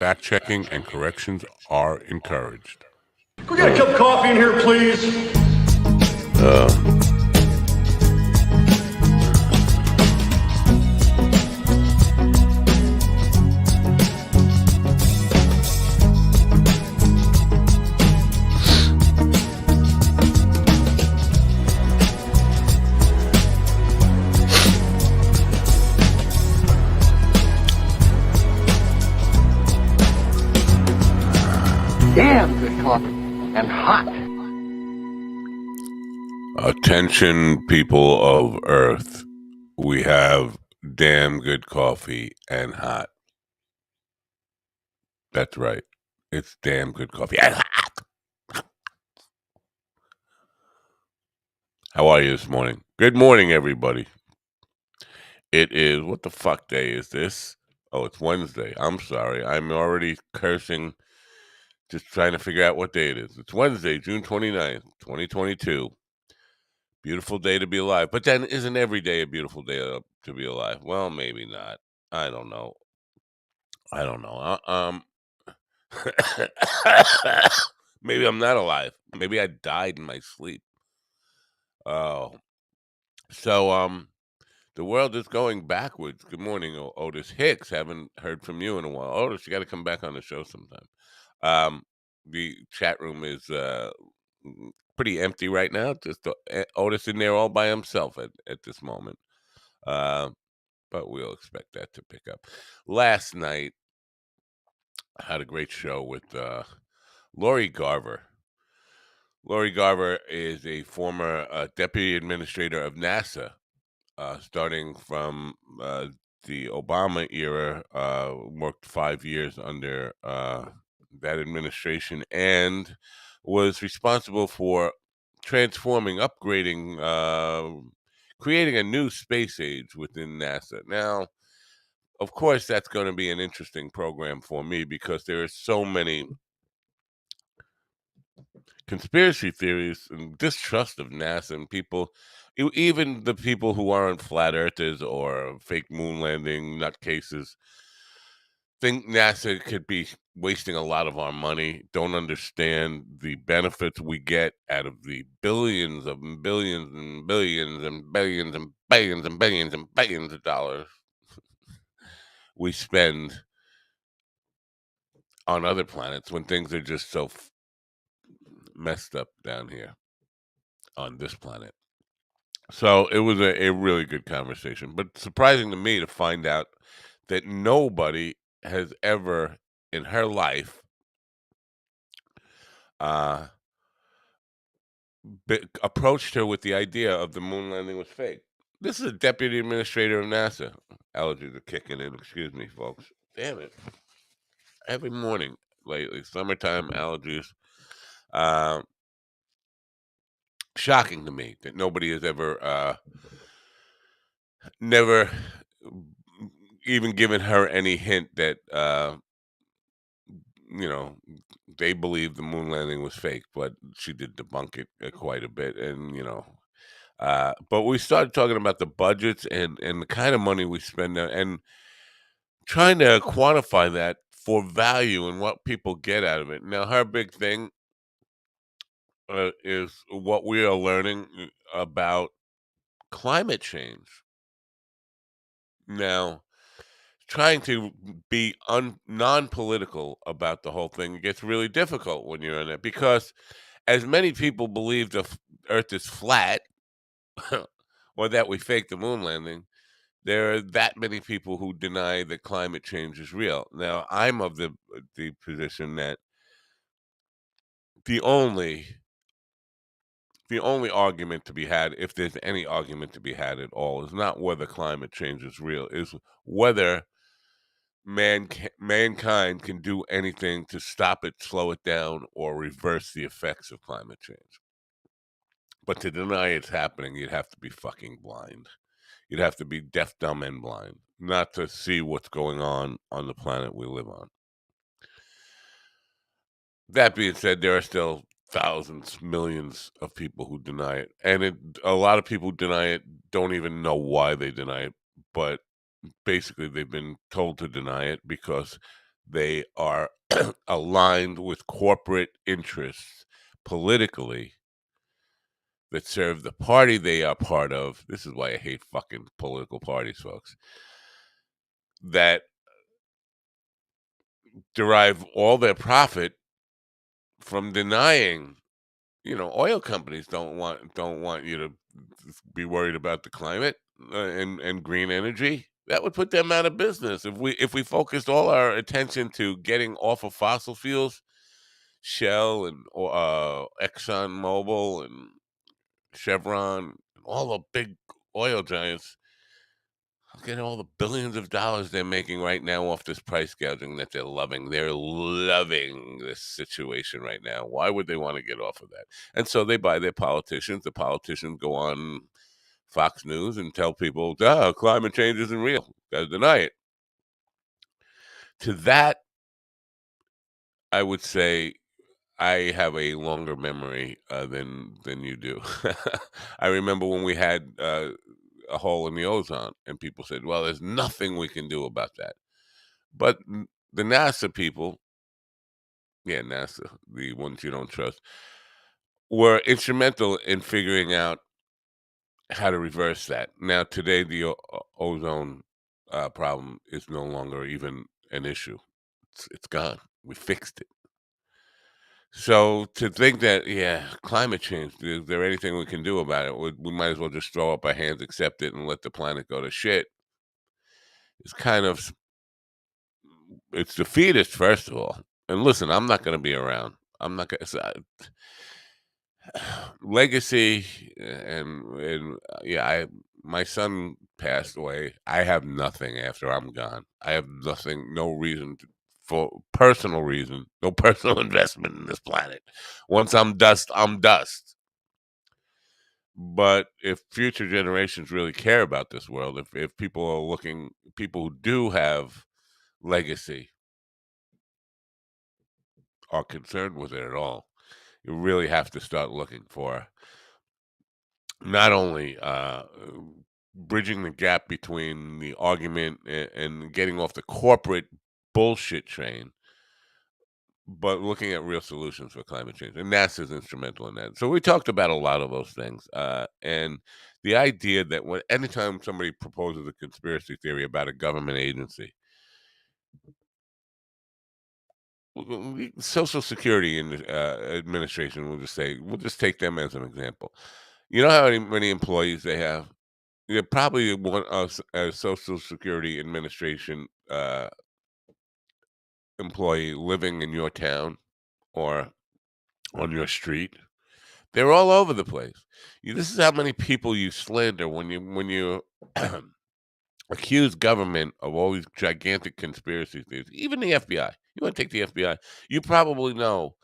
Fact-checking and corrections are encouraged. Can we get a cup of coffee in here, please? Damn good coffee and hot. Attention, people of Earth. We have damn good coffee and hot. That's right. It's damn good coffee and hot. How are you this morning? Good morning, everybody. It is, what the fuck day is this? Oh, it's Wednesday. I'm sorry. I'm already cursing, just trying to figure out what day it is. It's Wednesday, June 29th, 2022. Beautiful day to be alive. But then isn't every day a beautiful day to be alive? Well, maybe not. I don't know. Maybe I'm not alive. Maybe I died in my sleep. Oh. So the world is going backwards. Good morning, Otis Hicks. Haven't heard from you in a while. Otis, you got to come back on the show sometime. The chat room is pretty empty right now. Just Otis in there all by himself at this moment. But we'll expect that to pick up. Last night, I had a great show with Lori Garver. Lori Garver is a former deputy administrator of NASA, starting from the Obama era, worked 5 years under that administration, and was responsible for transforming, upgrading, creating a new space age within NASA. Now, of course, that's going to be an interesting program for me because there are so many conspiracy theories and distrust of NASA and people, even the people who aren't flat earthers or fake moon landing nutcases, think NASA could be wasting a lot of our money, don't understand the benefits we get out of the billions of billions and billions and billions and billions and billions and billions of dollars we spend on other planets when things are just so messed up down here on this planet. So it was a really good conversation, but surprising to me to find out that nobody has ever in her life approached her with the idea of the moon landing was fake. This is a deputy administrator of NASA. Allergies are kicking in. Excuse me, folks. Damn it. Every morning lately, summertime allergies. Shocking to me that nobody has ever never even given her any hint that they believe the moon landing was fake, but she did debunk it quite a bit. And but we started talking about the budgets and the kind of money we spend and trying to quantify that for value and what people get out of it. Now, her big thing is what we are learning about climate change. Now, trying to be non-political about the whole thing gets really difficult when you're in it because as many people believe the Earth is flat or that we faked the moon landing, there are that many people who deny that climate change is real. Now, I'm of the position that the only argument to be had, if there's any argument to be had at all, is not whether climate change is real, is whether mankind can do anything to stop it, slow it down, or reverse the effects of climate change. But to deny it's happening, you'd have to be fucking blind. You'd have to be deaf, dumb, and blind, not to see what's going on the planet we live on. That being said, there are still thousands, millions of people who deny it. And a lot of people who deny it don't even know why they deny it. But basically, they've been told to deny it because They are aligned with corporate interests politically that serve the party they are part of. This is why I hate fucking political parties, folks. That derive all their profit from denying. Oil companies don't want you to be worried about the climate, and green energy. That would put them out of business if we focused all our attention to getting off of fossil fuels. Shell and Exxon Mobil and Chevron, all the big oil giants. Look at all the billions of dollars they're making right now off this price gouging that they're loving. They're loving this situation right now. Why would they want to get off of that? And so they buy their politicians. The politicians go on Fox News and tell people, duh, climate change isn't real. Gotta deny it. To that, I would say I have a longer memory than you do. I remember when we had a hole in the ozone, and people said, "Well, there's nothing we can do about that." But the NASA people, yeah, NASA, the ones you don't trust, were instrumental in figuring out how to reverse that. Now, today, the ozone problem is no longer even an issue. It's gone. We fixed it. So to think that, yeah, climate change, is there anything we can do about it? We might as well just throw up our hands, accept it, and let the planet go to shit. It's kind of it's defeatist, first of all. And listen, I'm not going to be around. I'm not going to legacy and yeah, I my son passed away. I have nothing after I'm gone. I have nothing, no reason for personal reason, no personal investment in this planet. Once I'm dust, I'm dust. But if future generations really care about this world, if people are looking, people who do have legacy are concerned with it at all, you really have to start looking for not only bridging the gap between the argument and getting off the corporate bullshit train, but looking at real solutions for climate change. And NASA's instrumental in that. So we talked about a lot of those things. And the idea that anytime somebody proposes a conspiracy theory about a government agency, Social Security and Administration, we'll just take them as an example. You know how many employees they have? Yeah, probably one a Social Security Administration employee living in your town or on your street. They're all over the place. This is how many people you slander when you accuse government of all these gigantic conspiracy theories. Even the FBI. You want to take the FBI? You probably know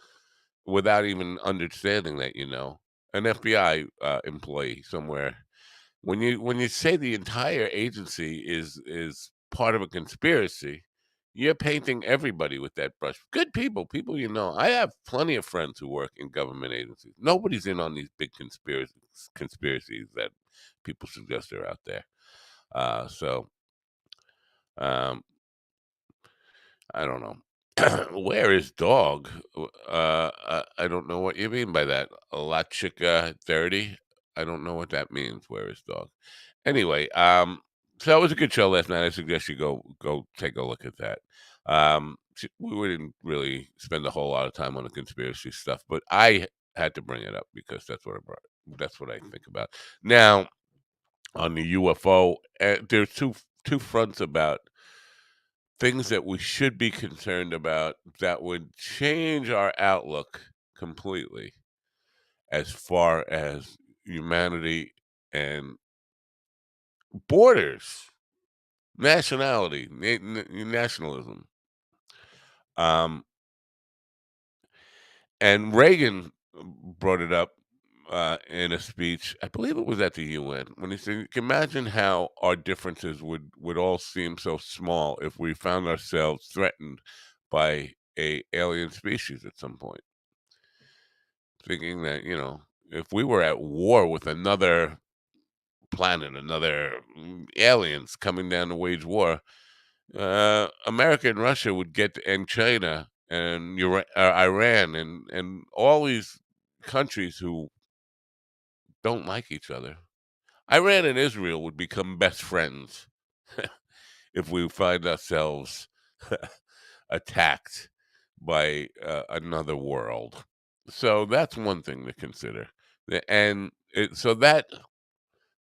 without even understanding that an FBI employee somewhere. When you say the entire agency is part of a conspiracy, you're painting everybody with that brush. Good people I have plenty of friends who work in government agencies. Nobody's in on these big conspiracies that people suggest are out there. So um, I don't know. Where is dog? I don't know what you mean by that. La chica 30. I don't know what that means. Where is dog? Anyway, so it was a good show last night. I suggest you go take a look at that. We didn't really spend a whole lot of time on the conspiracy stuff, but I had to bring it up because that's what I think about. Now, on the UFO, there's two fronts about things that we should be concerned about that would change our outlook completely as far as humanity and borders, nationality, nationalism. Um, and Reagan brought it up in a speech. I believe it was at the UN when he said, "Imagine how our differences would all seem so small if we found ourselves threatened by a alien species at some point." Thinking that if we were at war with another planet, another aliens coming down to wage war, America and Russia would get and China and Iran and all these countries who don't like each other. Iran and Israel would become best friends if we find ourselves attacked by another world. So that's one thing to consider. And so that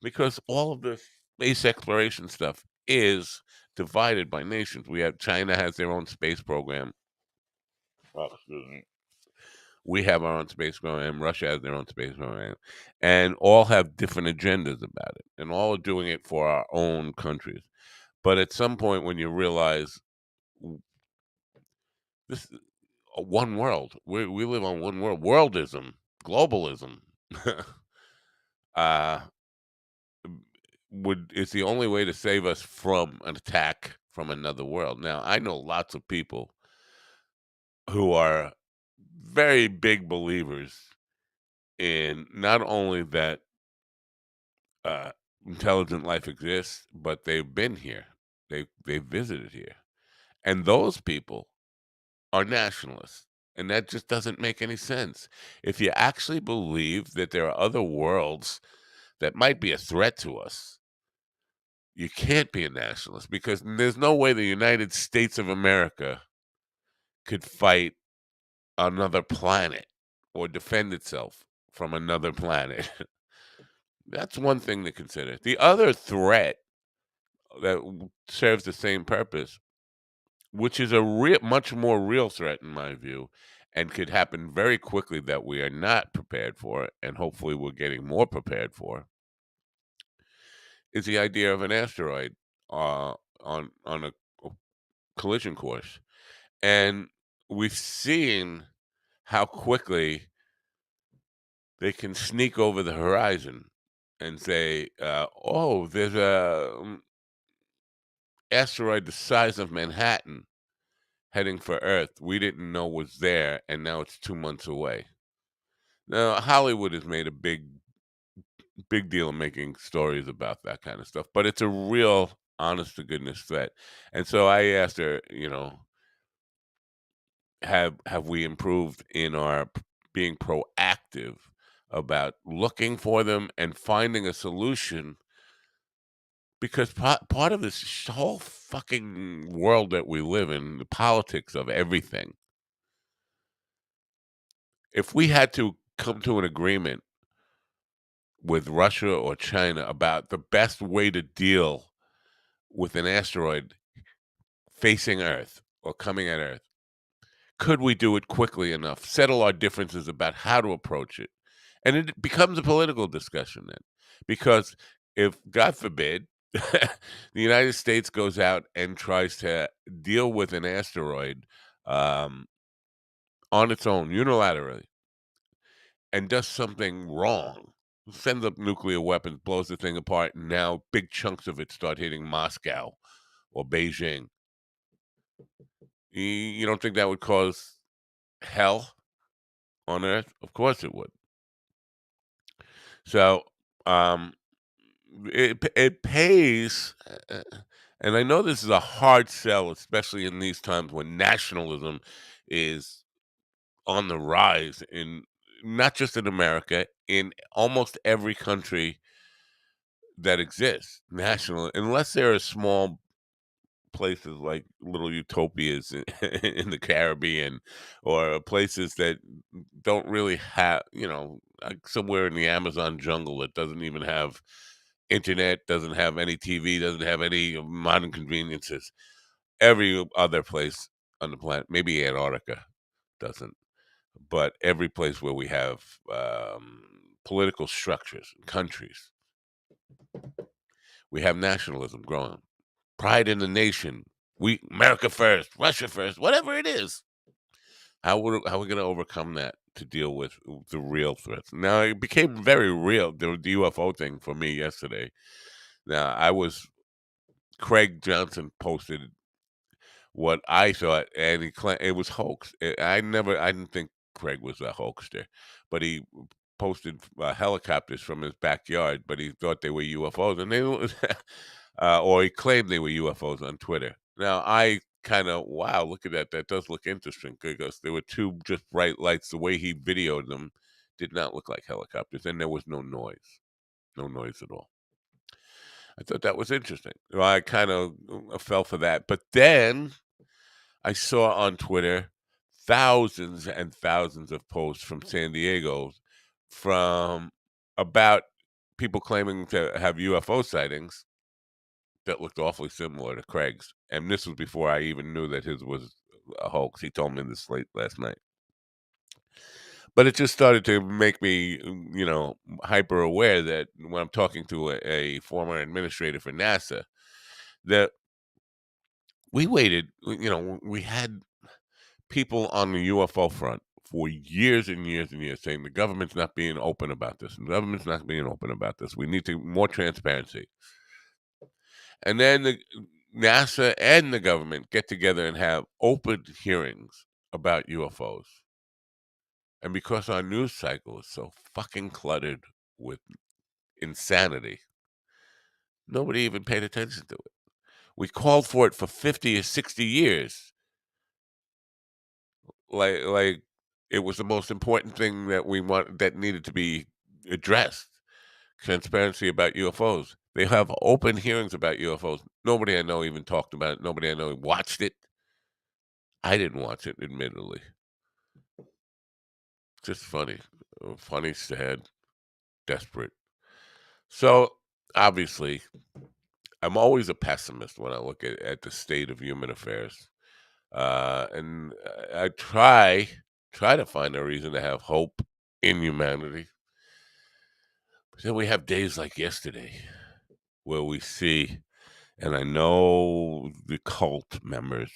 because all of the space exploration stuff is divided by nations. We have China has their own space program. Oh, excuse me. We have our own space program. Russia has their own space program, and all have different agendas about it, and all are doing it for our own countries. But at some point, when you realize this is one world, we live on one world. Worldism, globalism, uh, would is the only way to save us from an attack from another world. Now, I know lots of people who are very big believers in not only that uh, intelligent life exists, but they've been here. They've visited here, and those people are nationalists, and that just doesn't make any sense. If you actually believe that there are other worlds that might be a threat to us, you can't be a nationalist because there's no way the United States of America could fight another planet or defend itself from another planet. That's one thing to consider. The other threat that serves the same purpose, which is a much more real threat in my view, and could happen very quickly that we are not prepared for, and hopefully we're getting more prepared for, is the idea of an asteroid on a collision course. And we've seen how quickly they can sneak over the horizon and say, "Oh, there's a asteroid the size of Manhattan heading for Earth. We didn't know was there, and now it's 2 months away." Now, Hollywood has made a big deal of making stories about that kind of stuff, but it's a real, honest to goodness threat. And so I asked her, have we improved in our being proactive about looking for them and finding a solution because part of this whole fucking world that we live in, the politics of everything, if we had to come to an agreement with Russia or China about the best way to deal with an asteroid facing Earth or coming at Earth, could we do it quickly enough, settle our differences about how to approach it? And it becomes a political discussion then. Because if, God forbid, the United States goes out and tries to deal with an asteroid um, on its own, unilaterally, and does something wrong, sends up nuclear weapons, blows the thing apart, and now big chunks of it start hitting Moscow or Beijing. You don't think that would cause hell on Earth? Of course it would. So, um, it pays, and I know this is a hard sell, especially in these times when nationalism is on the rise in not just in America, in almost every country that exists. National, unless there are small places like little utopias in, in the Caribbean, or places that don't really have, like somewhere in the Amazon jungle that doesn't even have internet, doesn't have any TV, doesn't have any modern conveniences. Every other place on the planet, maybe Antarctica doesn't, but every place where we have political structures, countries, we have nationalism growing, pride in the nation. We America first, Russia first, whatever it is. How are we going to overcome that to deal with the real threats? Now it became very real. The UFO thing for me yesterday. Now I was Craig Johnson posted what I thought, and it was hoax. I didn't think Craig was a hoaxer, but he posted helicopters from his backyard, but he thought they were UFOs, and they, or he claimed they were UFOs on Twitter. Now I kinda, wow, look at that, that does look interesting because there were 2 just bright lights. The way he videoed them did not look like helicopters, and there was no noise. No noise at all. I thought that was interesting. Well, I kind of fell for that. But then I saw on Twitter thousands and thousands of posts from San Diego from about people claiming to have UFO sightings that looked awfully similar to Craig's. And this was before I even knew that his was a hoax. He told me this late last night. But it just started to make me, hyper aware that when I'm talking to a former administrator for NASA, that we waited, we had people on the UFO front for years and years and years saying the government's not being open about this. And the government's not being open about this. We need to more transparency. And then the NASA and the government get together and have open hearings about UFOs. And because our news cycle is so fucking cluttered with insanity, nobody even paid attention to it. We called for it for 50 or 60 years. Like it was the most important thing that we want that needed to be addressed. Transparency about UFOs. They have open hearings about UFOs. Nobody I know even talked about it. Nobody I know watched it. I didn't watch it, admittedly. Just funny. Funny, sad, desperate. So obviously, I'm always a pessimist when I look at the state of human affairs. And I try to find a reason to have hope in humanity. But then we have days like yesterday where we see, and I know the cult members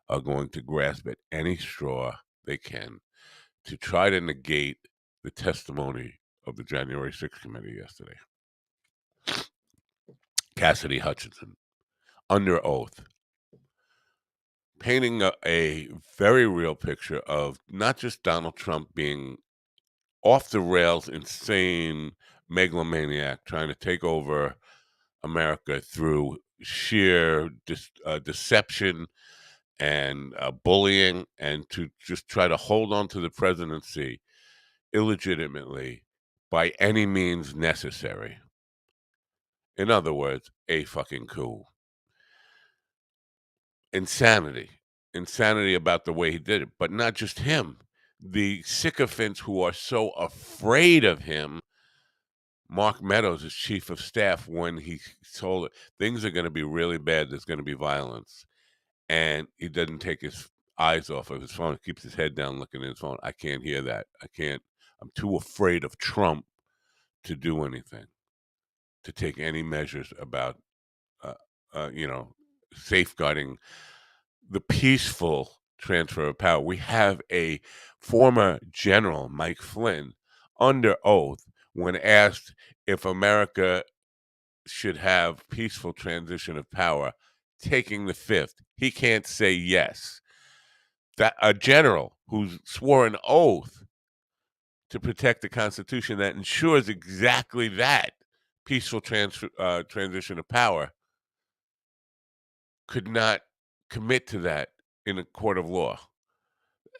are going to grasp at any straw they can to try to negate the testimony of the January 6th committee yesterday. Cassidy Hutchinson, under oath, painting a very real picture of not just Donald Trump being off the rails, insane megalomaniac trying to take over America through sheer deception and bullying, and to just try to hold on to the presidency illegitimately by any means necessary. In other words, a fucking coup. Insanity. Insanity about the way he did it. But not just him. The sycophants who are so afraid of him. Mark Meadows, his chief of staff, when he told it, things are going to be really bad. There's going to be violence. And he doesn't take his eyes off of his phone. He keeps his head down looking at his phone. I can't hear that. I can't. I'm too afraid of Trump to do anything, to take any measures about, uh, you know, safeguarding the peaceful transfer of power. We have a former general, Mike Flynn, under oath when asked if America should have peaceful transition of power, taking the fifth. He can't say yes. That a general who's swore an oath to protect the Constitution that ensures exactly that peaceful transition of power could not commit to that in a court of law.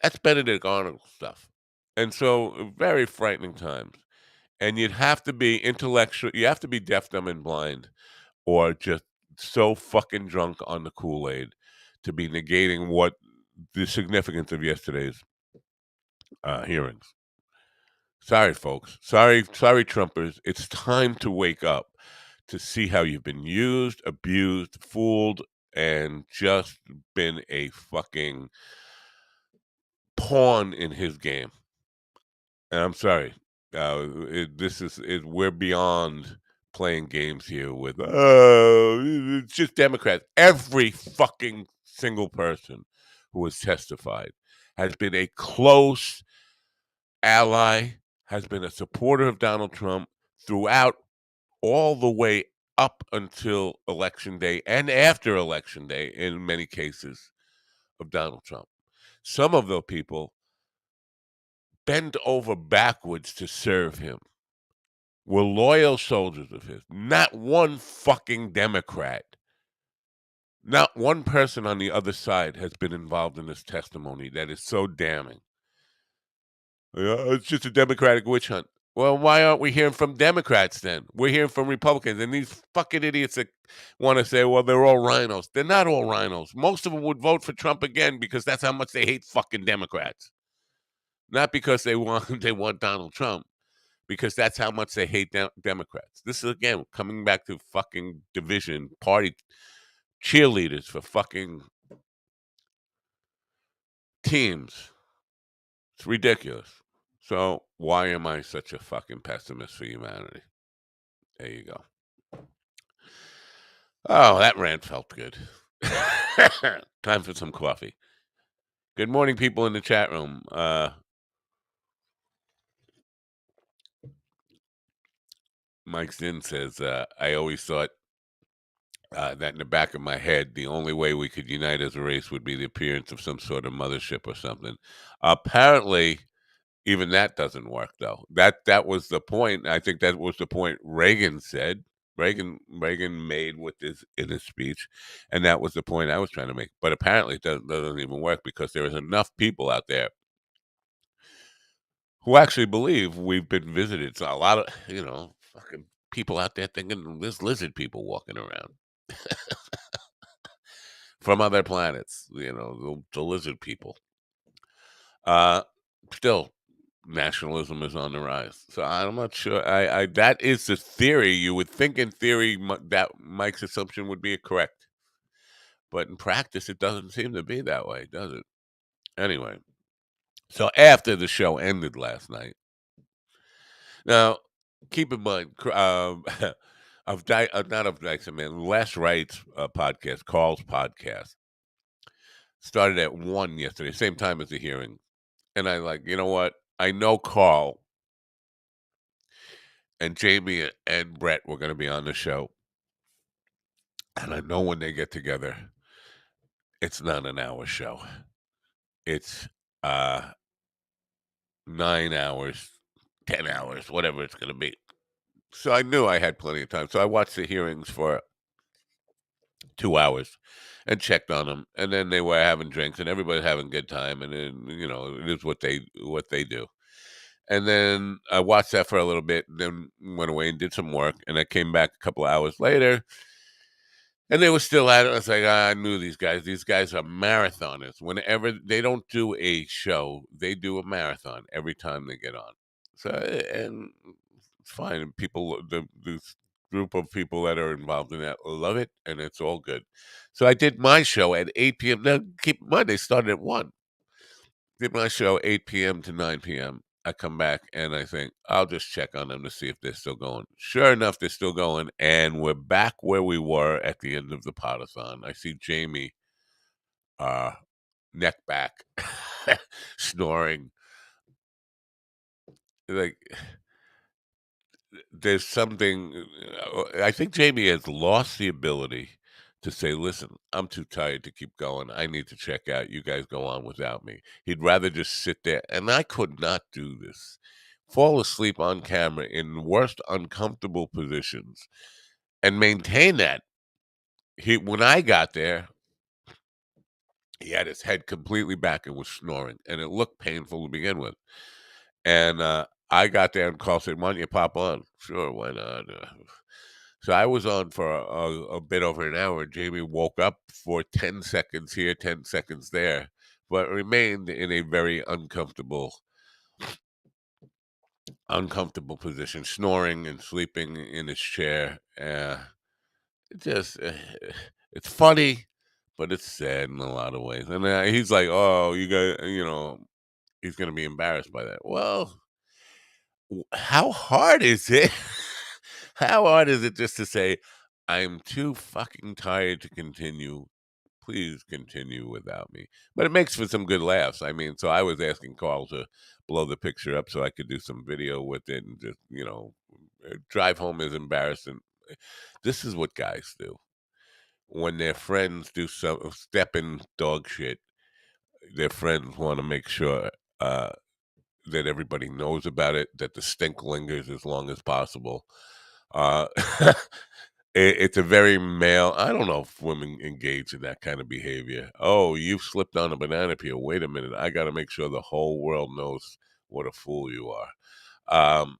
That's Benedict Arnold stuff. And so, very frightening times. And you'd have to be intellectual, you have to be deaf, dumb, and blind, or just so fucking drunk on the Kool-Aid to be negating what the significance of yesterday's hearings. Sorry, folks. Sorry, Trumpers. It's time to wake up to see how you've been used, abused, fooled, and just been a fucking pawn in his game. And I'm sorry. We're beyond playing games here with, oh, it's just Democrats. Every fucking single person who has testified has been a close ally, has been a supporter of Donald Trump throughout, all the way up until Election Day and after Election Day, in many cases, of Donald Trump. Some of those people bent over backwards to serve him, were loyal soldiers of his. Not one fucking Democrat Not one person on the other side has been involved in this testimony that is so damning. Yeah, it's just a Democratic witch hunt. Well, why aren't we hearing from Democrats then? We're hearing from Republicans and these fucking idiots that want to say, well, they're all rhinos. They're not all rhinos. Most of them would vote for Trump again because that's how much they hate fucking Democrats. Not because they want they want Donald Trump, because that's how much they hate Democrats. This is again coming back to fucking division, party cheerleaders for fucking teams. It's ridiculous. So why am I such a fucking pessimist for humanity? There you go. Oh, that rant felt good. Time for some coffee. Good morning, people in the chat room. Mike Zinn says, I always thought that in the back of my head, the only way we could unite as a race would be the appearance of some sort of mothership or something. Apparently, even that doesn't work, though. That was the point. I think that was the point Reagan said. Reagan made with this in his speech, and that was the point I was trying to make. But apparently, it doesn't even work because there is enough people out there who actually believe we've been visited. So a lot of fucking people out there thinking there's lizard people walking around from other planets. The lizard people. Uh, Still, nationalism is on the rise. So I'm not sure. I that is the theory. You would think in theory that Mike's assumption would be correct, but in practice, it doesn't seem to be that way, does it? Anyway, so after the show ended last night, now keep in mind, not of Dyson, man, Les Wright's podcast, Carl's podcast, started at 1 yesterday, same time as the hearing, and I like, you know what? I know Carl and Jamie and Brett were going to be on the show. And I know when they get together, it's not an hour show. It's 9 hours, 10 hours, whatever it's going to be. So I knew I had plenty of time. So I watched the hearings for 2 hours and checked on them. And then they were having drinks and everybody's having a good time. And then, it is what they do. And then I watched that for a little bit, then went away and did some work. And I came back a couple of hours later. And they were still at it. I was like, I knew these guys. These guys are marathoners. Whenever they don't do a show, they do a marathon every time they get on. So, and it's fine. And people, this group of people that are involved in that love it, and it's all good. So I did my show at 8 p.m. Now, keep in mind, they started at 1. Did my show 8 p.m. to 9 p.m. I come back and I think I'll just check on them to see if they're still going. Sure enough, they're still going, and we're back where we were at the end of the podathon. I see Jamie, uh, neck back, snoring. Like there's something. I think Jamie has lost the ability to say, "Listen, I'm too tired to keep going. I need to check out. You guys go on without me." He'd rather just sit there, and I could not do this. Fall asleep on camera in the worst uncomfortable positions and maintain that. When I got there, he had his head completely back and was snoring, and it looked painful to begin with. And I got there and Carl said, "Why don't you pop on?" Sure, why not? So I was on for a bit over an hour. Jamie woke up for 10 seconds here, 10 seconds there, but remained in a very uncomfortable position, snoring and sleeping in his chair. It just, it's funny, but it's sad in a lot of ways. And he's like, "Oh, you guys, he's going to be embarrassed by that." Well, how hard is it? How hard is it just to say, "I'm too fucking tired to continue. Please continue without me." But it makes for some good laughs. I mean, so I was asking Carl to blow the picture up so I could do some video with it and just, drive home as embarrassing. This is what guys do when their friends do some step in dog shit. Their friends want to make sure uh, that everybody knows about it, that the stink lingers as long as possible. Uh, it's a very male. I don't know if women engage in that kind of behavior. "Oh, you've slipped on a banana peel. Wait a minute, I gotta make sure the whole world knows what a fool you are." Um,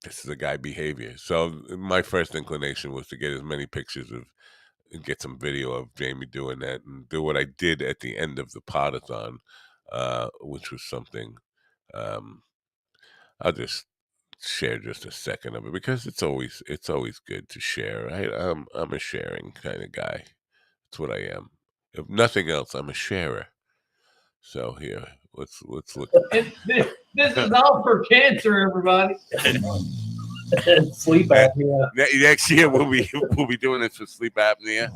this is a guy behavior. So, my first inclination was to get as many pictures of and get some video of Jamie doing that and do what I did at the end of the podathon, which was something, um I'll just share just a second of it because it's always good to share, right? I'm a sharing kind of guy. That's what I am. If nothing else, I'm a sharer. So here, let's look. This is all for cancer, everybody. Sleep Ne- apnea. Next year we'll be we'll be doing this for sleep apnea.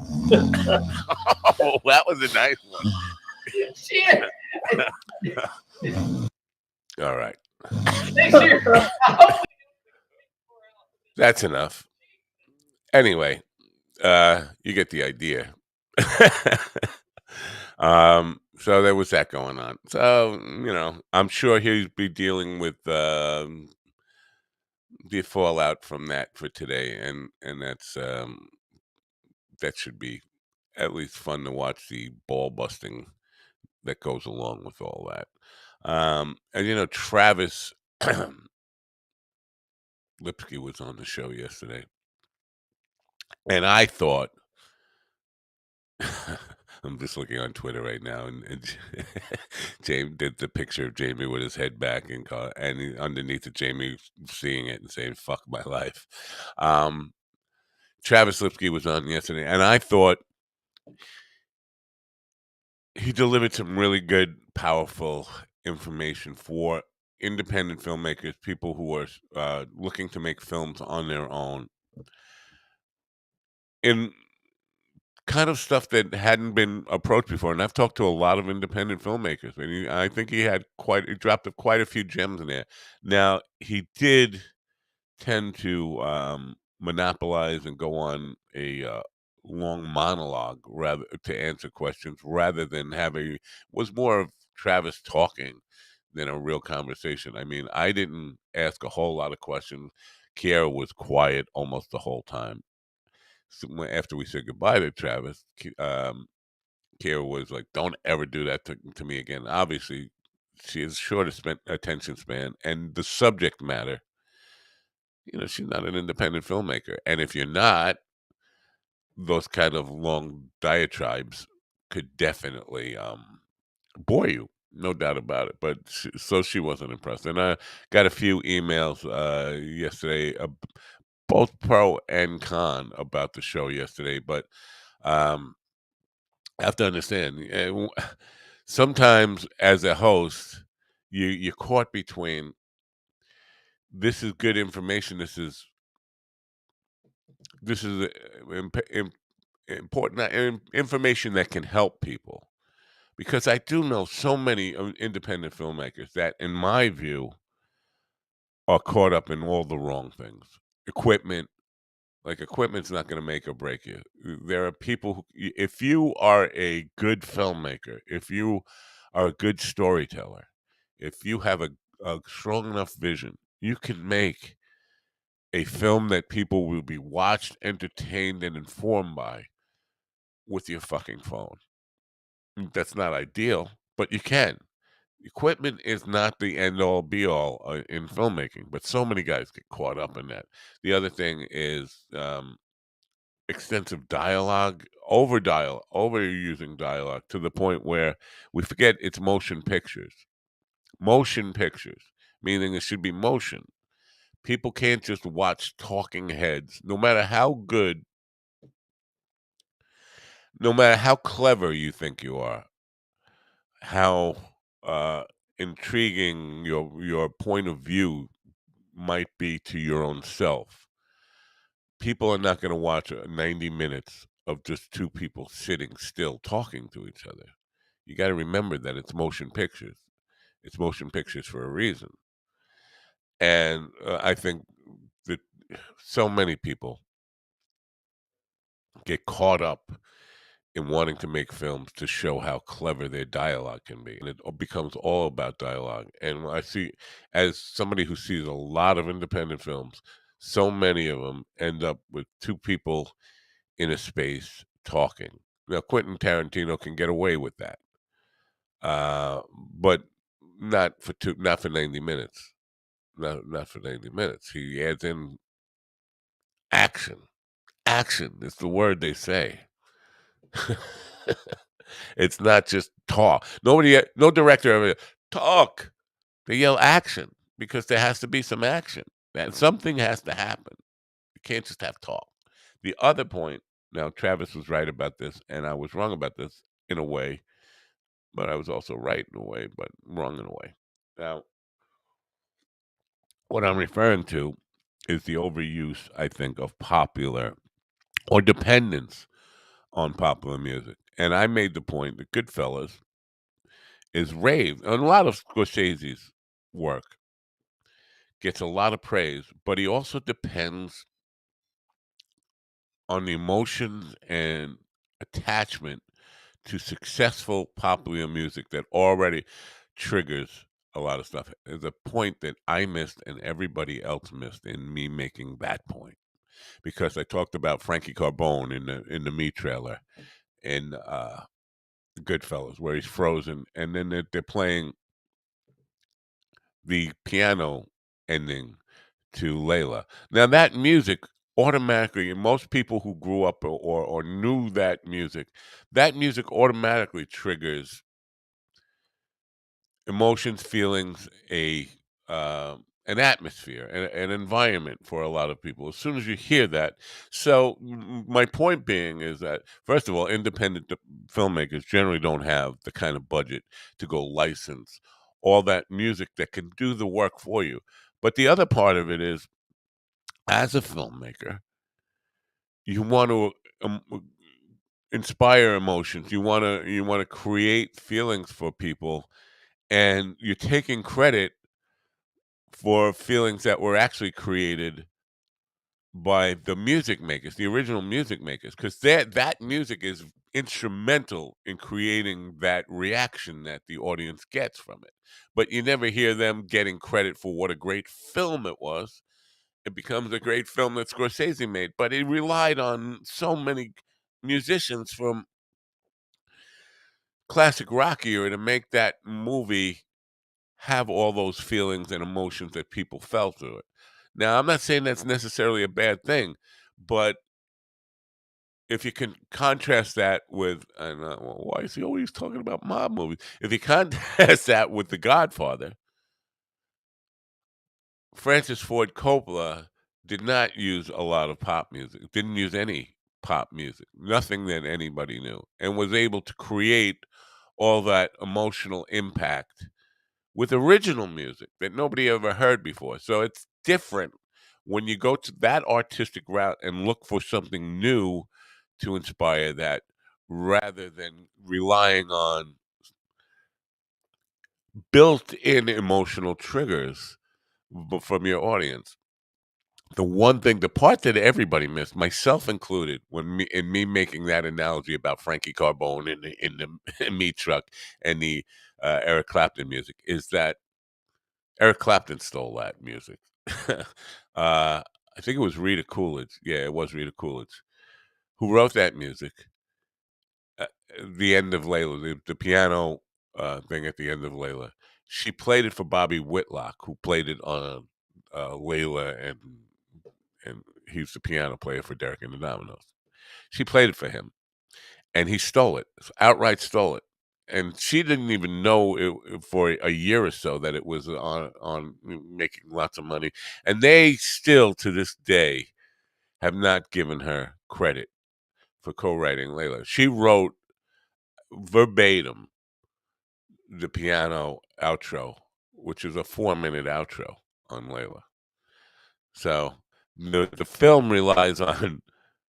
Oh, that was a nice one. Shit. All right, Next year, I hope that's enough. Anyway, you get the idea. So there was that going on. So, I'm sure he'll be dealing with the fallout from that for today, and that should be at least fun to watch the ball busting that goes along with all that. And Travis Lipsky was on the show yesterday, and I thought I'm just looking on Twitter right now, and Jamie did the picture of Jamie with his head back and underneath it, Jamie seeing it and saying "fuck my life." Um, Travis Lipsky was on yesterday, and I thought he delivered some really good, powerful information for independent filmmakers, people who are looking to make films on their own, in kind of stuff that hadn't been approached before. And I've talked to a lot of independent filmmakers, and I think he dropped quite a few gems in there. Now he did tend to monopolize and go on a long monologue rather to answer questions rather than was more of Travis talking than a real conversation. I mean, I didn't ask a whole lot of questions. Kiara was quiet almost the whole time. So after we said goodbye to Travis, Kiara was like, "Don't ever do that to me again." Obviously, she has short attention span, and the subject matter. She's not an independent filmmaker, and if you're not, those kind of long diatribes could definitely bore you, no doubt about it. But so she wasn't impressed, and I got a few emails yesterday, both pro and con about the show yesterday. But um, I have to understand, sometimes as a host, you're caught between this is good information, this is important information that can help people, because I do know so many independent filmmakers that, in my view, are caught up in all the wrong things. Equipment, like equipment's not going to make or break you. There are people if you are a good filmmaker, if you are a good storyteller, if you have a strong enough vision, you can make a film that people will be watched, entertained, and informed by with your fucking phone. That's not ideal, but you can. Equipment is not the end all be all in filmmaking, but so many guys get caught up in that. The other thing is extensive dialogue, overusing dialogue to the point where we forget it's motion pictures. Motion pictures, meaning it should be motion. People can't just watch talking heads, no matter how good, no matter how clever you think you are, how uh, intriguing your point of view might be to your own self. People are not going to watch 90 minutes of just two people sitting still talking to each other. You got to remember that it's motion pictures. It's motion pictures for a reason. And I think that so many people get caught up in wanting to make films to show how clever their dialogue can be. And it becomes all about dialogue. And I see, as somebody who sees a lot of independent films, so many of them end up with two people in a space talking. Now, Quentin Tarantino can get away with that, but not for 90 minutes. Not for 90 minutes. He adds in action. Action is the word they say. It's not just talk. No director ever talk. They yell action because there has to be some action. That something has to happen. You can't just have talk. The other point, now Travis was right about this, and I was wrong about this in a way, but I was also right in a way, but wrong in a way. Now, what I'm referring to is the overuse, I think, of popular or dependence on popular music. And I made the point that Goodfellas is raved, and a lot of Scorsese's work gets a lot of praise, but he also depends on the emotions and attachment to successful popular music that already triggers a lot of stuff. There's a point that I missed and everybody else missed in me making that point. Because I talked about Frankie Carbone in the Me trailer in Goodfellas, where he's frozen, and then they're playing the piano ending to Layla. Now that music automatically, and most people who grew up or knew that music automatically triggers emotions, feelings, an atmosphere, an environment for a lot of people. As soon as you hear that, so my point being is that first of all, independent filmmakers generally don't have the kind of budget to go license all that music that can do the work for you. But the other part of it is, as a filmmaker, you want to inspire emotions. You want to create feelings for people, and you're taking credit for feelings that were actually created by the music makers, the original music makers, because that music is instrumental in creating that reaction that the audience gets from it. But you never hear them getting credit for what a great film it was. It becomes a great film that Scorsese made, but it relied on so many musicians from classic rock era to make that movie have all those feelings and emotions that people felt through it. Now, I'm not saying that's necessarily a bad thing, but if you can contrast that with, and well, why is he always talking about mob movies? If you contrast that with The Godfather, Francis Ford Coppola did not use a lot of pop music, didn't use any pop music, nothing that anybody knew, and was able to create all that emotional impact with original music that nobody ever heard before. So it's different when you go to that artistic route and look for something new to inspire that rather than relying on built-in emotional triggers from your audience. The part that everybody missed, myself included, in me making that analogy about Frankie Carbone in the meat truck and the Eric Clapton music, is that Eric Clapton stole that music. I think it was Rita Coolidge. Yeah, it was Rita Coolidge who wrote that music. Uh, the end of Layla, the piano thing at the end of Layla. She played it for Bobby Whitlock, who played it on Layla, and he's the piano player for Derek and the Dominoes. She played it for him, and he stole it, outright stole it. And she didn't even know for a year or so that it was on making lots of money. And they still, to this day, have not given her credit for co-writing Layla. She wrote verbatim the piano outro, which is a 4-minute outro on Layla. So the film relies on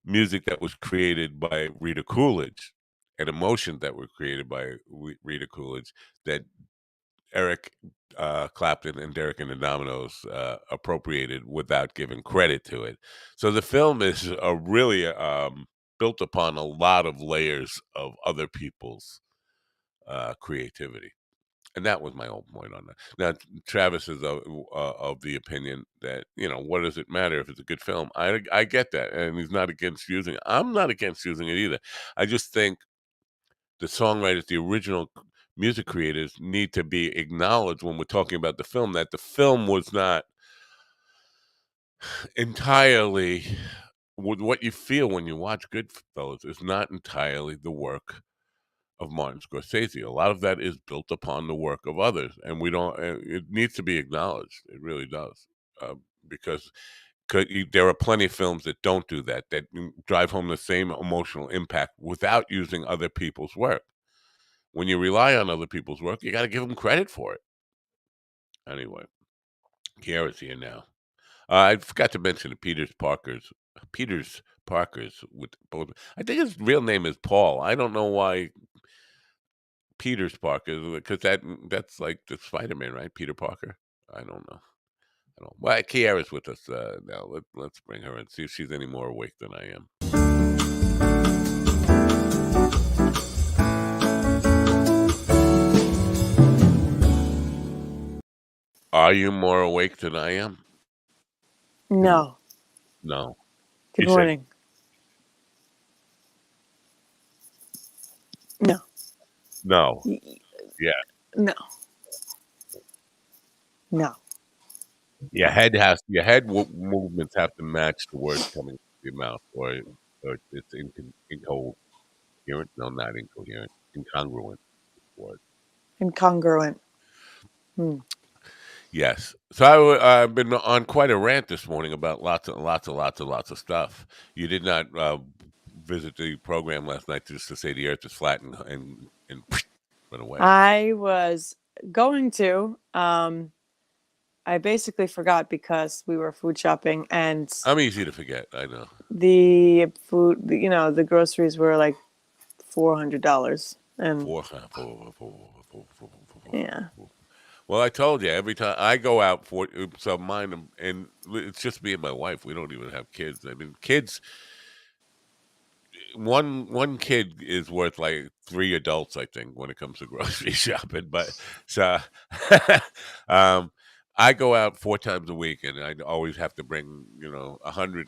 music that was created by Rita Coolidge and emotions that were created by Rita Coolidge that Eric Clapton and Derek and the Dominoes appropriated without giving credit to it. So the film is really built upon a lot of layers of other people's creativity. And that was my whole point on that. Now, Travis is of the opinion that, what does it matter if it's a good film? I get that, and he's not against using it. I'm not against using it either. I just think the songwriters, the original music creators, need to be acknowledged when we're talking about the film, that the film was not entirely what you feel when you watch Goodfellas is not entirely the work of Martin Scorsese. A lot of that is built upon the work of others, and we don't. It needs to be acknowledged. It really does, because there are plenty of films that don't do that. That drive home the same emotional impact without using other people's work. When you rely on other people's work, you got to give them credit for it. Anyway, Kiara's here now. I forgot to mention that Peters Parker's with both. I think his real name is Paul. I don't know why Peters Parker, because that's like the Spider-Man, right? Peter Parker. I don't know. I don't. Well, Kiara's with us now. Let's bring her and see if she's any more awake than I am. Are you more awake than I am? No. No. Good You said morning. No. no. Yeah. No. No. Your head movements have to match the words coming from your mouth, or it's incoherent. No, not incoherent. Incongruent word. Incongruent. Yes. So I've been on quite a rant this morning about lots of stuff. You did not visit the program last night just to say the Earth is flat and went away. I was going to. I basically forgot because we were food shopping and I'm easy to forget. I know. the food, the groceries were like $400. And yeah. Well, I told you every time I go out for so mine, and it's just me and my wife. We don't even have kids. I mean, kids. One kid is worth like 3 adults, I think, when it comes to grocery shopping. But so, um, I go out 4 times a week, and I always have to bring 100,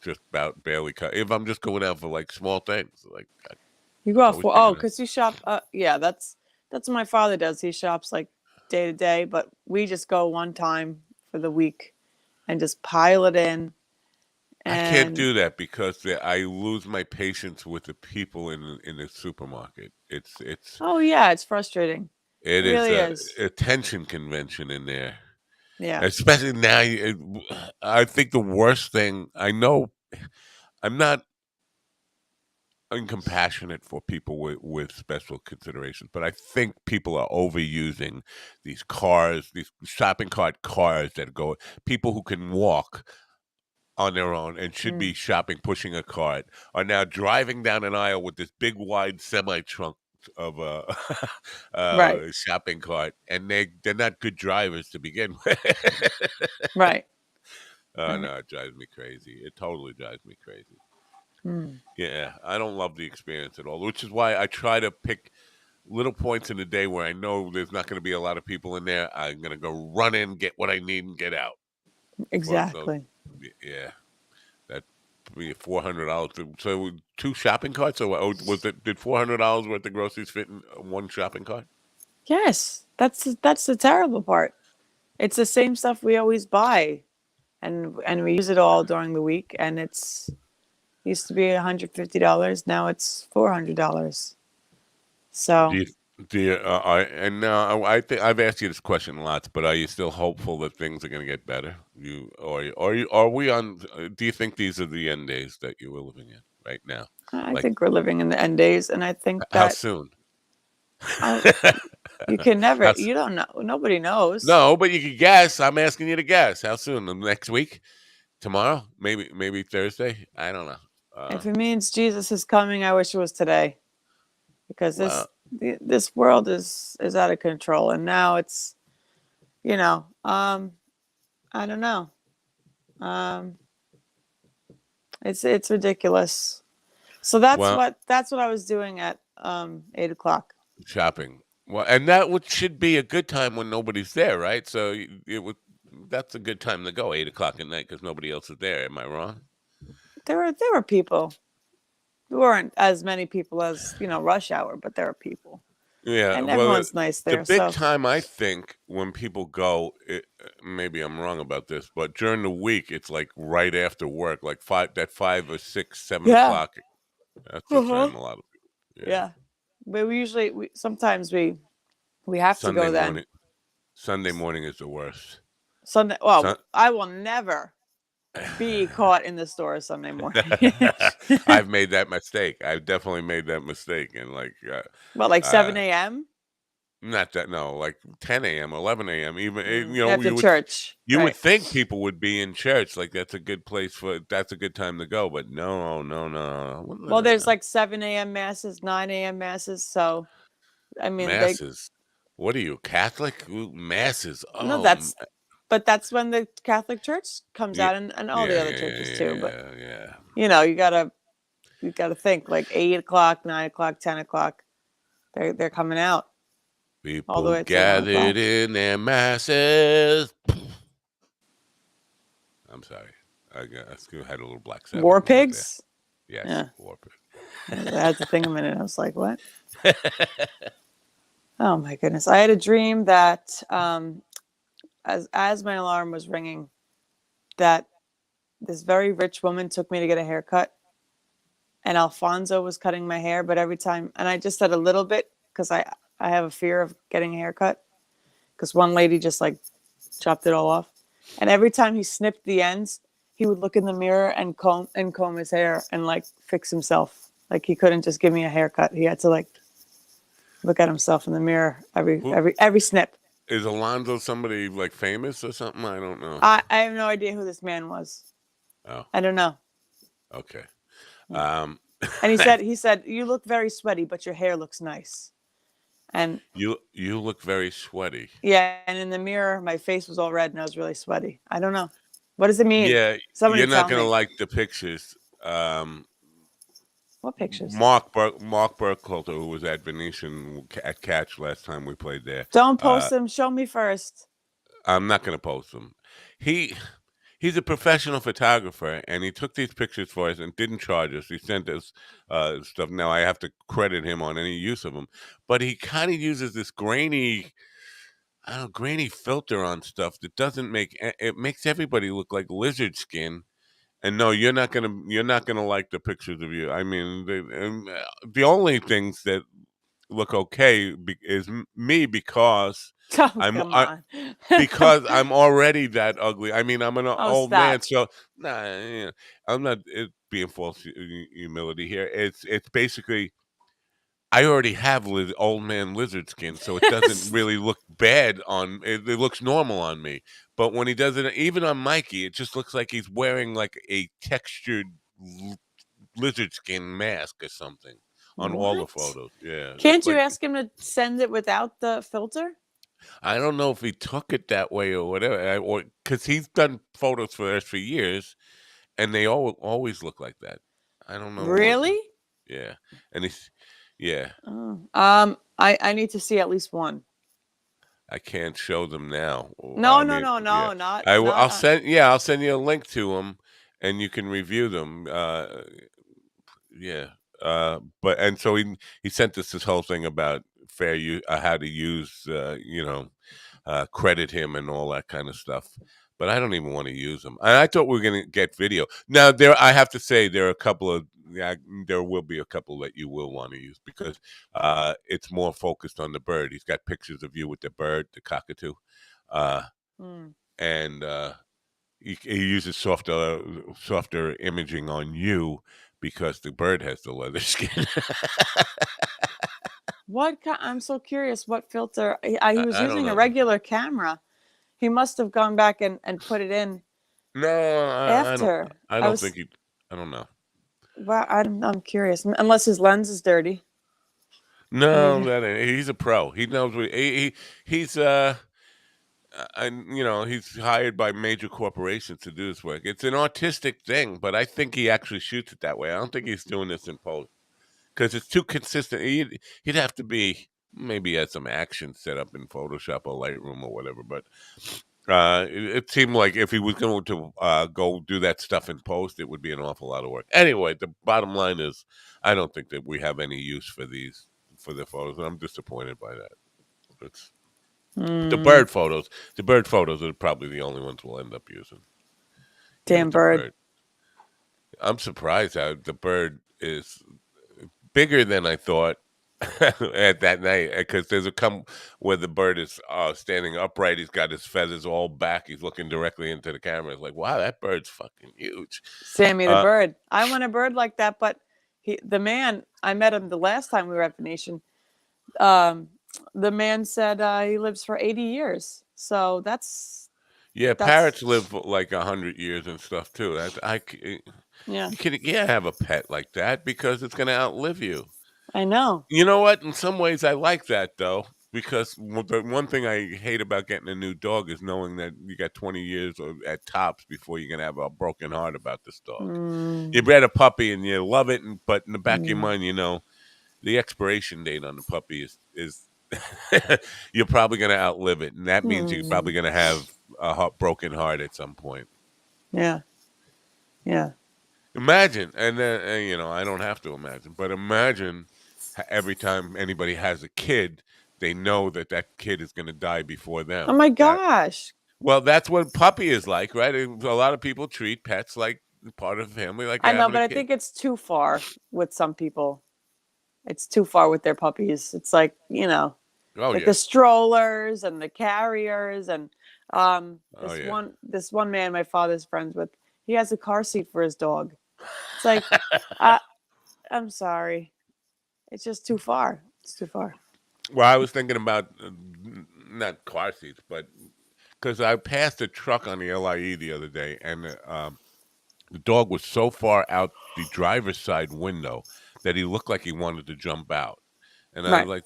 just about barely cut. If I'm just going out for like small things, like You go out always for figuring out. because you shop. Yeah, that's what my father does. He shops like day to day, but we just go one time for the week and just pile it in. I can't And do that because I lose my patience with the people in the supermarket. oh yeah, it's frustrating. It It is really is. a tension convention in there. Yeah. Especially now, I think the worst thing I know, I'm not uncompassionate for people with special considerations, but I think people are overusing these cars, these shopping cart cars that go, people who can walk on their own and should be shopping, pushing a cart, are now driving down an aisle with this big, wide semi trunk of a Right. shopping cart, and they're not good drivers to begin with. Right. Oh Right. no, it drives me crazy. It totally drives me crazy. Mm. Yeah, I don't love the experience at all, which is why I try to pick little points in the day where I know there's not going to be a lot of people in there. I'm going to go run in, get what I need, and get out. So Exactly. yeah, that be $400. So 2 shopping carts, or was it? Did $400 worth of groceries fit in one shopping cart? Yes, that's the terrible part. It's the same stuff we always buy, and we use it all during the week. And it's used to be $150. Now it's $400. Do So you do you, and now I think I've asked you this question lots, but are you still hopeful that things are going to get better? Are we on? Do you think these are the end days that you were living in right now? I Like think we're living in the end days, and I think how that soon? uh, you can never. How, You don't know. Nobody knows. no, but you could guess. I'm asking you to guess. How soon? Next week? Tomorrow? Maybe Thursday? I don't know. If it means Jesus is coming, I wish it was today, because Well, this world is out of control, and now it's I don't know. Um, it's ridiculous. So well, that's what I was doing at 8 o'clock. shopping. Well, and that should be a good time when nobody's there, right? So it would that's a good time to go, 8 o'clock at night, because nobody else is there. Am I wrong? There were people. There weren't as many people as rush hour, but there were people, Yeah. and Well, everyone's nice the there. big So time I think when people go, maybe I'm wrong about this, but during the week it's like right after work, like 5 or 6, 7 yeah, o'clock. That's the uh-huh. time a lot of people. Yeah. Yeah. But we usually sometimes we have to Sunday go then. morning. Sunday morning is the worst. Sunday. Sun- Well, I will never be caught in the store Sunday morning. I've made that mistake. I've definitely made that mistake, and Well, like uh, 7 a.m. not that no, like 10 a.m., 11 a.m. Even After church, you would right? think people would be in church, like that's a good time to go, but no, no, Well, there's no. like 7 a.m. masses, 9 a.m. masses. So I mean, they Masses. What are you, Catholic? Ooh, masses. no, Oh, but that's when the Catholic Church comes yeah, out, and all the yeah, other yeah, churches too. But yeah, yeah. you gotta think like 8 o'clock, 9 o'clock, 10 o'clock. They're coming out all the People way to 1 o'clock. gathered in their masses. I'm sorry. I still had a little Black Sabbath War moment there. pigs. Yes, Yeah, Warped. I had to think a minute. I was like, what? Oh my goodness! I had a dream that as my alarm was ringing, that this very rich woman took me to get a haircut, and Alfonso was cutting my hair, but every time, and I just said a little bit because I have a fear of getting a haircut because one lady just like chopped it all off, and every time he snipped the ends, he would look in the mirror and comb his hair and like fix himself. Like he couldn't just give me a haircut; he had to like look at himself in the mirror every Who every every snip. is Alonzo? Somebody like famous or something? I don't know. I have no idea who this man was. Oh, I don't know. okay. Um, And he said, you look very sweaty, but your hair looks nice. And you look very sweaty. yeah, and in the mirror, my face was all red and I was really sweaty. I don't know. What does it mean? Yeah, Somebody you're not tell gonna me. like the pictures. What pictures? Mark Burkholder, who was at Venetian at Catch last time we played there. Don't Uh, post them. Show me first. I'm not gonna post them. He he's a professional photographer, and he took these pictures for us and didn't charge us. He sent us stuff. Now I have to credit him on any use of them, but he kind of uses this grainy, I don't know, grainy filter on stuff that doesn't it makes everybody look like lizard skin. And no, you're not gonna like the pictures of you. I mean, the only things that look okay is me because Oh, I'm come on. because I'm already that ugly. I mean, I'm an Oh, old man, stop. so nah, I'm not being false humility here. It's basically I already have old man lizard skin, so it doesn't really look bad on. It looks normal on me. But when he does it, even on Mikey, it just looks like he's wearing like a textured l- lizard skin mask or something on all the What? photos. Yeah, it's Can't you like ask him to send it without the filter? I don't know if he took it that way or whatever, or because he's done photos for us for years, and they always look like that. I don't know what. Really? Yeah, and he's yeah. Oh. I need to see at least one. I can't show them now. No, I no, mean, no, yeah, no, not I will. not. I'll send you a link to them, and you can review them. Yeah. But and so he sent us this whole thing about fair use, how to use, credit him and all that kind of stuff. But I don't even want to use them. And I thought we were going to get video. Now I have to say, there are a couple of, yeah, there will be a couple that you will want to use because it's more focused on the bird. He's got pictures of you with the bird, the cockatoo, uh, Mm. and he uses softer imaging on you because the bird has the leather skin. I'm so curious. What filter? He was I don't using a know. regular camera. He must have gone back and put it in No, after. I I don't was think he. I don't know. Well, I'm curious. Unless his lens is dirty. No, Maybe. that he's a pro. He knows what he's. And he's hired by major corporations to do this work. It's an artistic thing, but I think he actually shoots it that way. I don't think he's doing this in post because it's too consistent. He'd have to be. maybe he had some action set up in Photoshop or Lightroom or whatever. But it seemed like if he was going to go do that stuff in post, it would be an awful lot of work. Anyway, the bottom line is, I don't think that we have any use for the photos, and I'm disappointed by that. It's the Mm, bird photos. The bird photos are probably the only ones we'll end up using. damn With the bird. bird, I'm surprised how the bird is bigger than I thought at that night, because there's a come where the bird is standing upright. He's got his feathers all back. He's looking directly into the camera. It's like, wow, that bird's fucking huge. Sammy the Uh, bird. I want a bird like that, but the man, I met him the last time we were at Venetian. Um, the man said he lives for 80 years. So yeah, that's parrots live like 100 years and stuff too. yeah, You can't have a pet like that because it's going to outlive you. I know. You know what? In some ways, I like that though, because the one thing I hate about getting a new dog is knowing that you got 20 years or at tops before you're gonna have a broken heart about this dog. You Mm, bred a puppy and you love it, but in the back of your mm, mind, the expiration date on the puppy is you're probably gonna outlive it, and that means you're mm. probably gonna have a broken heart at some point. Yeah, yeah. Imagine, and then I don't have to imagine, but imagine every time anybody has a kid, they know that that kid is going to die before Oh them. my gosh. Well, that's what puppy is like, right? A lot of people treat pets like part of the family, like I know, having a but I kid. think it's too far with some people. It's too far with their puppies. It's like, Oh like the yeah, strollers and the carriers and oh this yeah. one man my father's friends with, he has a car seat for his dog. It's like, I I'm sorry. It's just too far. It's too far. Well, I was thinking about not car seats, but because I passed a truck on the LIE the other day, and the dog was so far out the driver's side window that he looked like he wanted to jump out. And I was Right. like,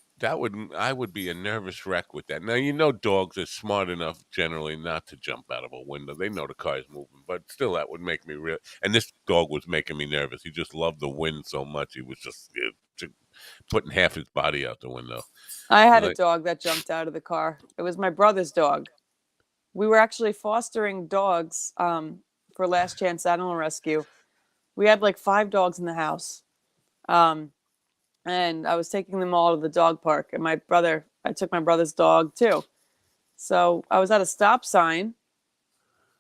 I would be a nervous wreck with that. Now, dogs are smart enough generally not to jump out of a window. They know the car is moving, but still, that would make me real. And this dog was making me nervous. He just loved the wind so much. He was just putting half his body out the window. I I had was a like, dog that jumped out of the car. It was my brother's dog. We were actually fostering dogs for Last Chance Animal Rescue. We had like 5 dogs in the house. Um, and I was taking them all to the dog park. And I took my brother's dog too. So I was at a stop sign,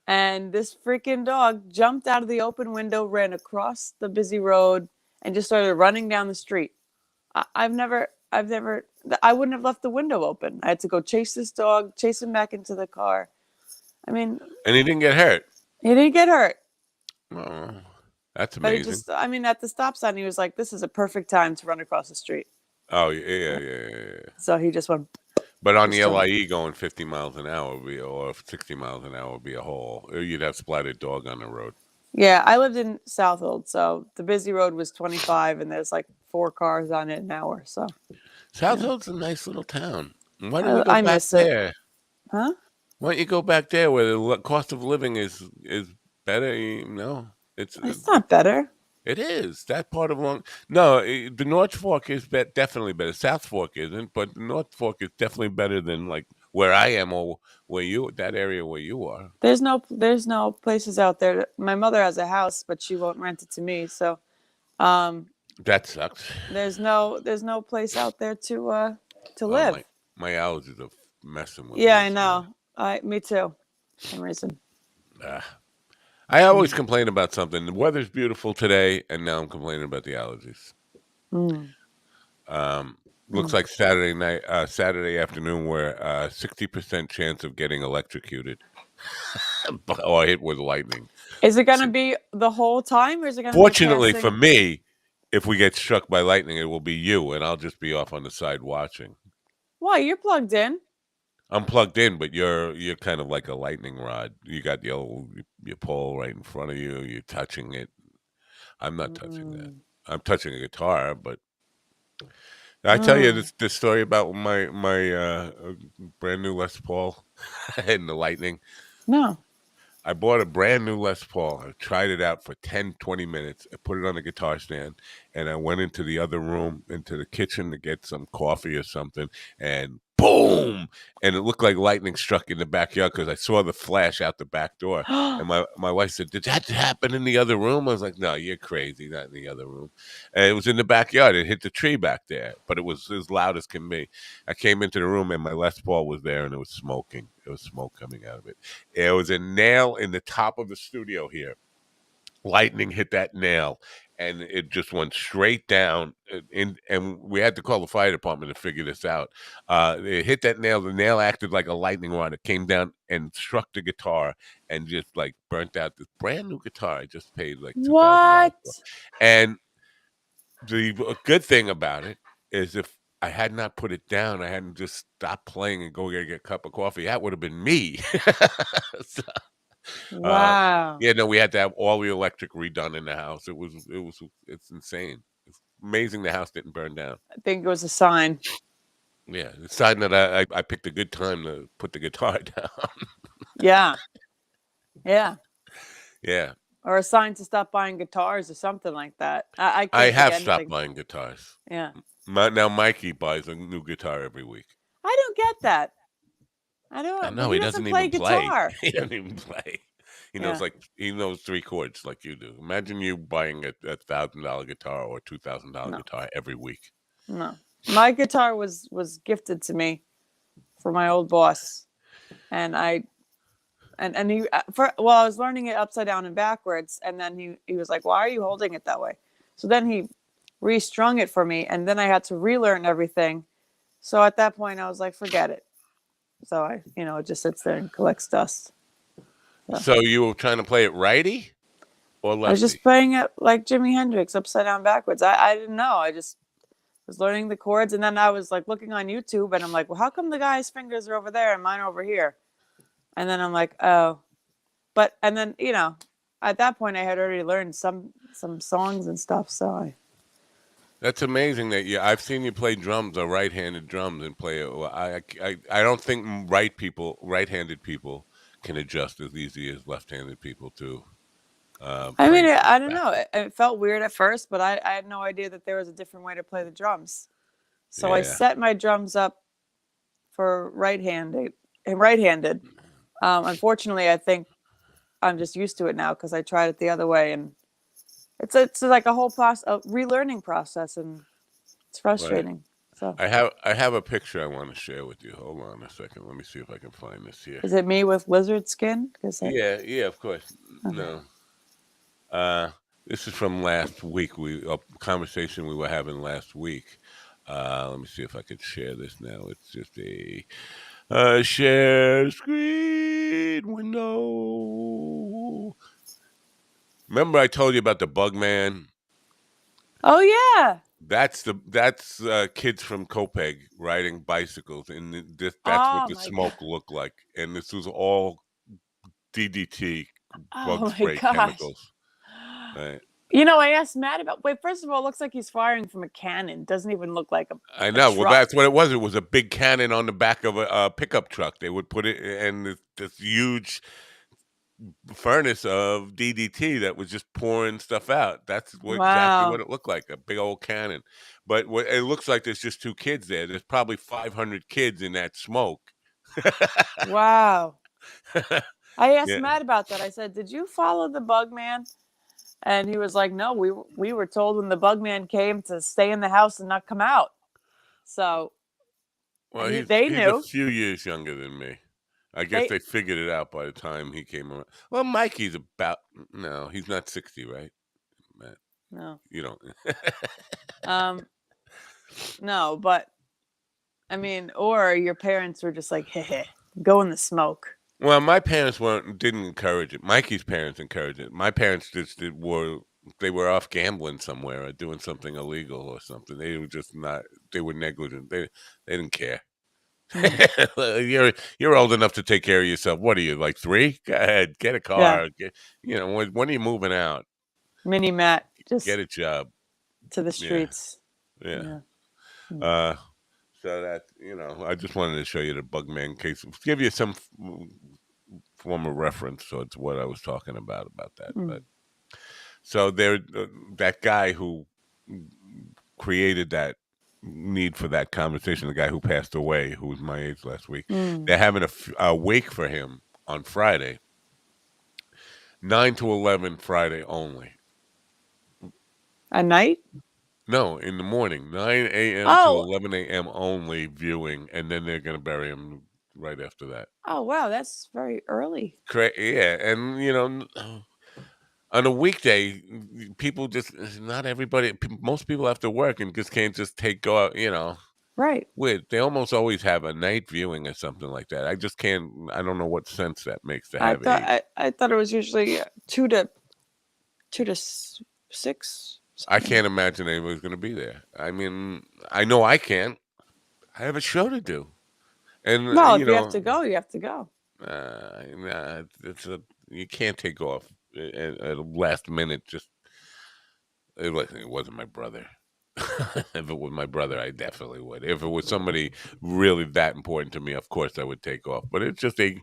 and this freaking dog jumped out of the open window, ran across the busy road, and just started running down the street. I've never, I wouldn't have left the window open. I had to go chase this dog, chase him back into the car. I mean, and he didn't get hurt. he didn't get hurt, Oh, that's but amazing. at the stop sign, he was like, this is a perfect time to run across the street. Oh, yeah, yeah, yeah, yeah, yeah. So he just went, But on the just jumped. LIE, going 50 miles an hour or 60 miles an hour would be a whole. You'd have splattered dog on the road. Yeah, I lived in Southold, so the busy road was 25, and there's like 4 cars on it an hour. So South yeah, Hill's a nice little town. Why don't we go I back miss it. there? Huh? Why don't you go back there where the cost of living is better? It's It's not better. it is that part of Long. No, the North Fork is definitely better. South Fork isn't, but the North Fork is definitely better than like where I am or where that area where you are. There's no places out there. My mother has a house, but she won't rent it to me. So um, That sucks. there's no place out there to Oh live. my allergies are messing with Yeah, me I this morning. know. Me too. For some reason. Ah. I always Mm. complain about something. The weather's beautiful today, and now I'm complaining about the allergies. Mm. Um, looks Mm. like Saturday afternoon, we're 60% chance of getting electrocuted or hit with lightning. Is it gonna Si- be the whole time, or is it gonna be Fortunately for passing? me, if we get struck by lightning, it will be you, and I'll just be off on the side watching. Why, you're plugged in? I'm plugged in, but you're kind of like a lightning rod. You got your pole right in front of you. You're touching it. I'm not touching that. Mm. I'm touching a guitar, but I tell you Mm. this story about my brand new Les Paul and the lightning. No. I bought a brand new Les Paul. I tried it out for 10, 20 minutes. I put it on a guitar stand, and I went into the other room, into the kitchen to get some coffee or something, and boom! And it looked like lightning struck in the backyard because I saw the flash out the back door. And my wife said, "Did that happen in the other room?" I was like, "No, you're crazy. Not in the other room." And it was in the backyard. It hit the tree back there, but it was as loud as can be. I came into the room, and my Les Paul was there, and it was smoking. It was smoke coming out of it. It was a nail in the top of the studio here. Lightning hit that nail, and it just went straight down. And we had to call the fire department to figure this out. It hit that nail. The nail acted like a lightning rod. It came down and struck the guitar and just like burnt out this brand new guitar. I just paid like $2,000 for. What? And the good thing about it is if I had not put it down, I hadn't just stopped playing and go get a cup of coffee, that would have been me. So, uh, Wow. yeah, no, we had to have all the electric redone in the house. It's insane. It's amazing the house didn't burn down. I think it was a sign. Yeah, the sign that I picked a good time to put the guitar down. Yeah. Yeah. Yeah, Or a sign to stop buying guitars or something like that. I I can't think have of stopped anything. buying guitars. Yeah. Now Mikey buys a new guitar every week. I don't get that. I I don't, but know he he doesn't doesn't play even play. guitar. He doesn't even play. Yeah. He knows 3 chords like you do. Imagine you buying a $1,000 guitar or $2,000 No. guitar every week. No. My guitar was gifted to me for my old boss. And I and he I was learning it upside down and backwards, and then he was like, "Why are you holding it that way?" So then he restrung it for me, and then I had to relearn everything. So at that point, I was like, "Forget it." So it just sits there and collects dust. So you were trying to play it righty or I was lefty? just playing it like Jimi Hendrix, upside down backwards. I didn't know. I just was learning the chords, and then I was like looking on YouTube, and I'm like, "Well, how come the guy's fingers are over there and mine are over here?" And then I'm like, "Oh." And then at that point I had already learned some songs and stuff. So That's amazing that I've seen you play drums or right-handed drums and play it. Well, I don't think right-handed people can adjust as easy as left-handed people to I mean, playing I don't know. backwards. It felt weird at first, but I had no idea that there was a different way to play the drums. So I Yeah. set my drums up for right-handed. Unfortunately, I think I'm just used to it now because I tried it the other way, and it's like a whole process, a relearning process, and it's Right. frustrating. So I have a picture I want to share with you. Hold on a second. Let me see if I can find this here. is it me with lizard skin? Because Yeah, of course. okay. No. Uh, this is from last week. A conversation we were having last week. Let me see if I could share this now. It's just a share screen window. Remember I told you about the bug man? Oh yeah. That's kids from Copeg riding bicycles, and that's what Oh the my god. smoke looked like. And this was all DDT, bug Oh my spray gosh. chemicals. Right. I asked Matt about. Wait, first of all, it looks like he's firing from a cannon. Doesn't even look like I a know. Well, truck. that's what it was. It was a big cannon on the back of a pickup truck. They would put it in this huge furnace of DDT that was just pouring stuff out. That's exactly what Wow. it looked like, a big old cannon. But what it looks like, there's just 2 kids there. There's probably 500 kids in that smoke. Wow. I asked Yeah, Matt about that. I said, "Did you follow the bug man?" And he was like, "No, we were told when the bug man came to stay in the house and not come out." So well, they he's a knew. few years younger than me. I guess They they figured it out by the time he came around. Well, Mikey's about no, he's not 60, right? Matt, no. you don't. Um no, but I mean, or your parents were just like, "Hey, go in the smoke." Well, my parents didn't encourage it. Mikey's parents encouraged it. My parents just they were off gambling somewhere or doing something illegal or something. They were just not. They were negligent. They didn't care. Mm. You're old enough to take care of yourself. What are you, like 3? Go ahead, get a Yeah. car. When are you moving out? Mini Matt Get just a job. to the Yeah, streets. yeah. Yeah. Mm. Uh, so that I just wanted to show you the bug man case. Give you some form of reference towards what I was talking about that. But Mm. so there, that guy who created that need for that conversation, the guy who passed away, who was my age last week, Mm. they're having a wake for him on Friday, 9 to 11 Friday only. At night? No, in the morning, 9 a.m. to Oh, 11 a.m. only viewing, and then they're gonna bury him right after that. oh wow, that's very early. Yeah, and on a weekday, people just not everybody. Most people have to work and just can't just go out. Right. They almost always have a night viewing or something like that. I just can't. I don't know what sense that makes to I have thought a. I thought it was usually 2 to 6 I something. can't imagine anybody's going to be there. I mean, I know I can't. I have a show to do, and Well, if you have to go, you have to go. nah, you can't take off at the last minute. Just it wasn't my brother. If it was my brother, I definitely would. If it was somebody really that important to me, of course I would take off. But it's just a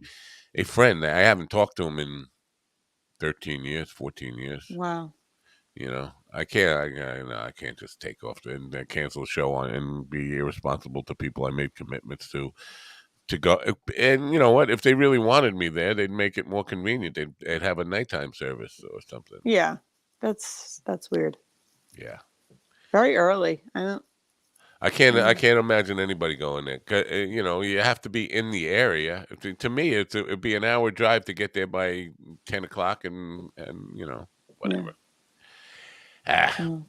friend. I haven't talked to him in 13 years, 14 years. Wow. I can't. I can't just take off and cancel a show on and be irresponsible to people I made commitments to go. And you know what? If they really wanted me there, they'd make it more convenient. They'd have a nighttime service or something. Yeah. That's weird. Yeah. Very early. I don't I mm, can't imagine anybody going there. You have to be in the area. To me, it'd be an hour drive to get there by 10 o'clock, and yeah. whatever. Ah. Mm.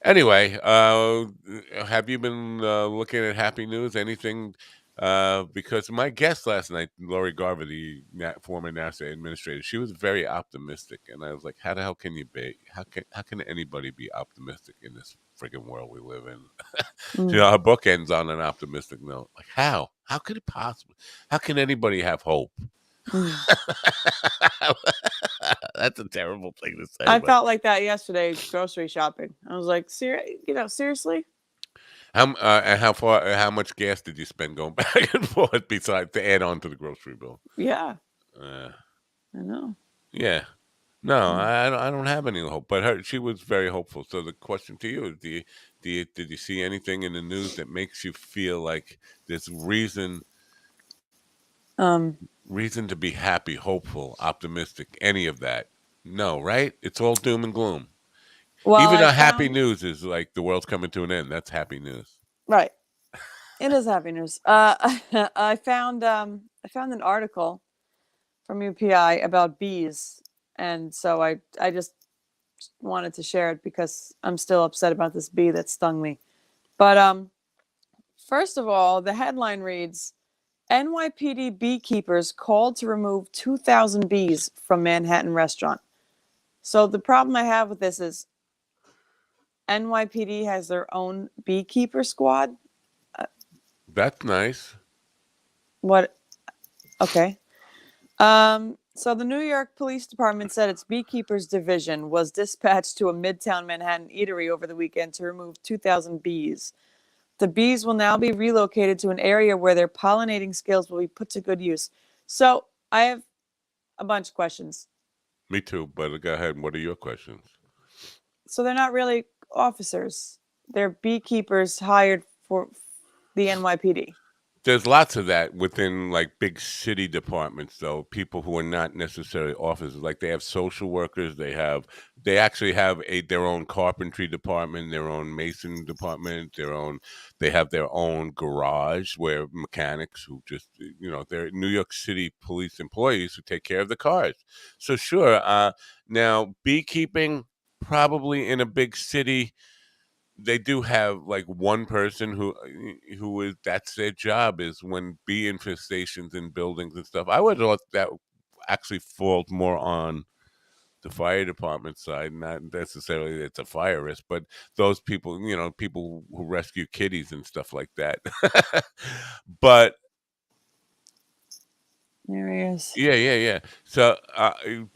Anyway, have you been looking at Happy News? Anything? Because my guest last night, Lori Garver, the former NASA administrator, she was very optimistic, and I was like, "How the hell can you be? How can anybody be optimistic in this friggin' world we live in?" Mm. Her book ends on an optimistic note. Like, how? How could it possibly? How can anybody have hope? Mm. That's a terrible thing to say, I but felt like that yesterday grocery shopping. I was like, seriously? and how much gas did you spend going back and forth besides to add on to the grocery bill? Yeah, Uh, I know. yeah. No, Mm. I don't have any hope, but she was very hopeful. So the question to you is, did you see anything in the news that makes you feel like there's Um, reason to be happy, hopeful, optimistic, any of that? No, right? It's all doom and gloom. well, Even I a happy found news is like the world's coming to an end. That's happy news. right. It is happy news. I found an article from UPI about bees, and so I just wanted to share it because I'm still upset about this bee that stung me. But first of all, the headline reads: NYPD beekeepers called to remove 2,000 bees from Manhattan restaurant. So the problem I have with this is NYPD has their own beekeeper squad. That's nice. What? Okay. So the New York Police Department said its beekeepers division was dispatched to a Midtown Manhattan eatery over the weekend to remove 2,000 bees. The bees will now be relocated to an area where their pollinating skills will be put to good use. So I have a bunch of questions. Me too, but go ahead. What are your questions? So they're not really officers; they're beekeepers hired for the NYPD. There's lots of that within like big city departments, though. People who are not necessarily officers, like they have social workers. They actually have their own carpentry department, their own mason department, They have their own garage where mechanics who just they're New York City police employees who take care of the cars. So sure. Now beekeeping, probably in a big city they do have like one person who is that's their job is when bee infestations in buildings and stuff. I would have thought that actually falls more on the fire department side, not necessarily it's a fire risk, but those people, people who rescue kitties and stuff like that. But There he is. yeah. So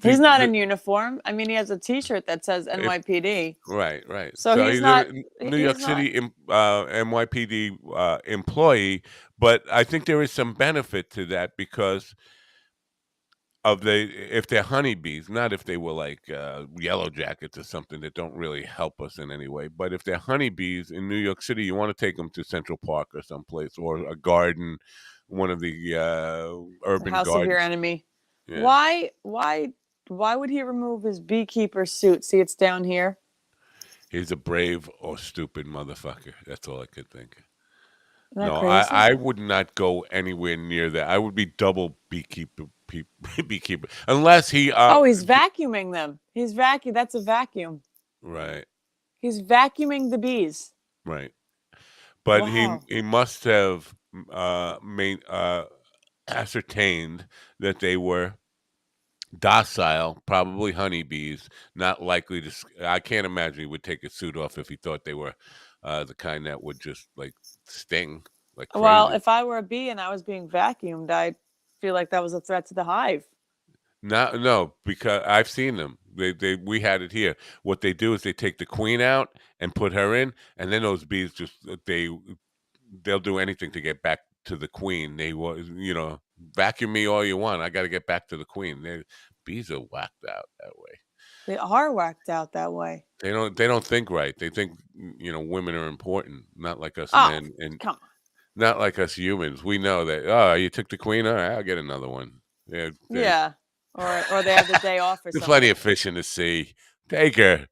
He's not in uniform. I mean, he has a T-shirt that says if NYPD. right. So So he's he's not. a New York He's not. City NYPD employee, but I think there is some benefit to that because if they're honeybees, not if they were like yellow jackets or something that don't really help us in any way, but if they're honeybees in New York City, you want to take them to Central Park or someplace or a garden, one of the The urban house of your gardens. enemy. Yeah, Why would he remove his beekeeper suit? See, it's down here. he's a brave or stupid motherfucker. That's all I could think. Isn't that No, crazy? I would not go anywhere near that. I would be double beekeeper unless he Oh, he's vacuuming them. He's vacuum. That's a vacuum. right. He's vacuuming the bees. Right. But Wow. he must have made ascertained that they were docile, probably honeybees, not likely to. I can't imagine he would take his suit off if he thought they were the kind that would just like sting like Well, crazy. if I were a bee and I was being vacuumed, I'd feel like that was a threat to the hive. No, because I've seen them. We had it here. What they do is they take the queen out and put her in, and then those bees just they'll do anything to get back to the queen. They was, vacuum me all you want. I got to get back to the queen. Bees are whacked out that way. They are whacked out that way. They don't think right. They think women are important, not like us Oh, men, and come on. not like us humans. We know that. Oh, you took the queen. All right, I'll get another one. Yeah, Yeah. Or they have the day off or there's plenty of something. fish in the sea. Take her.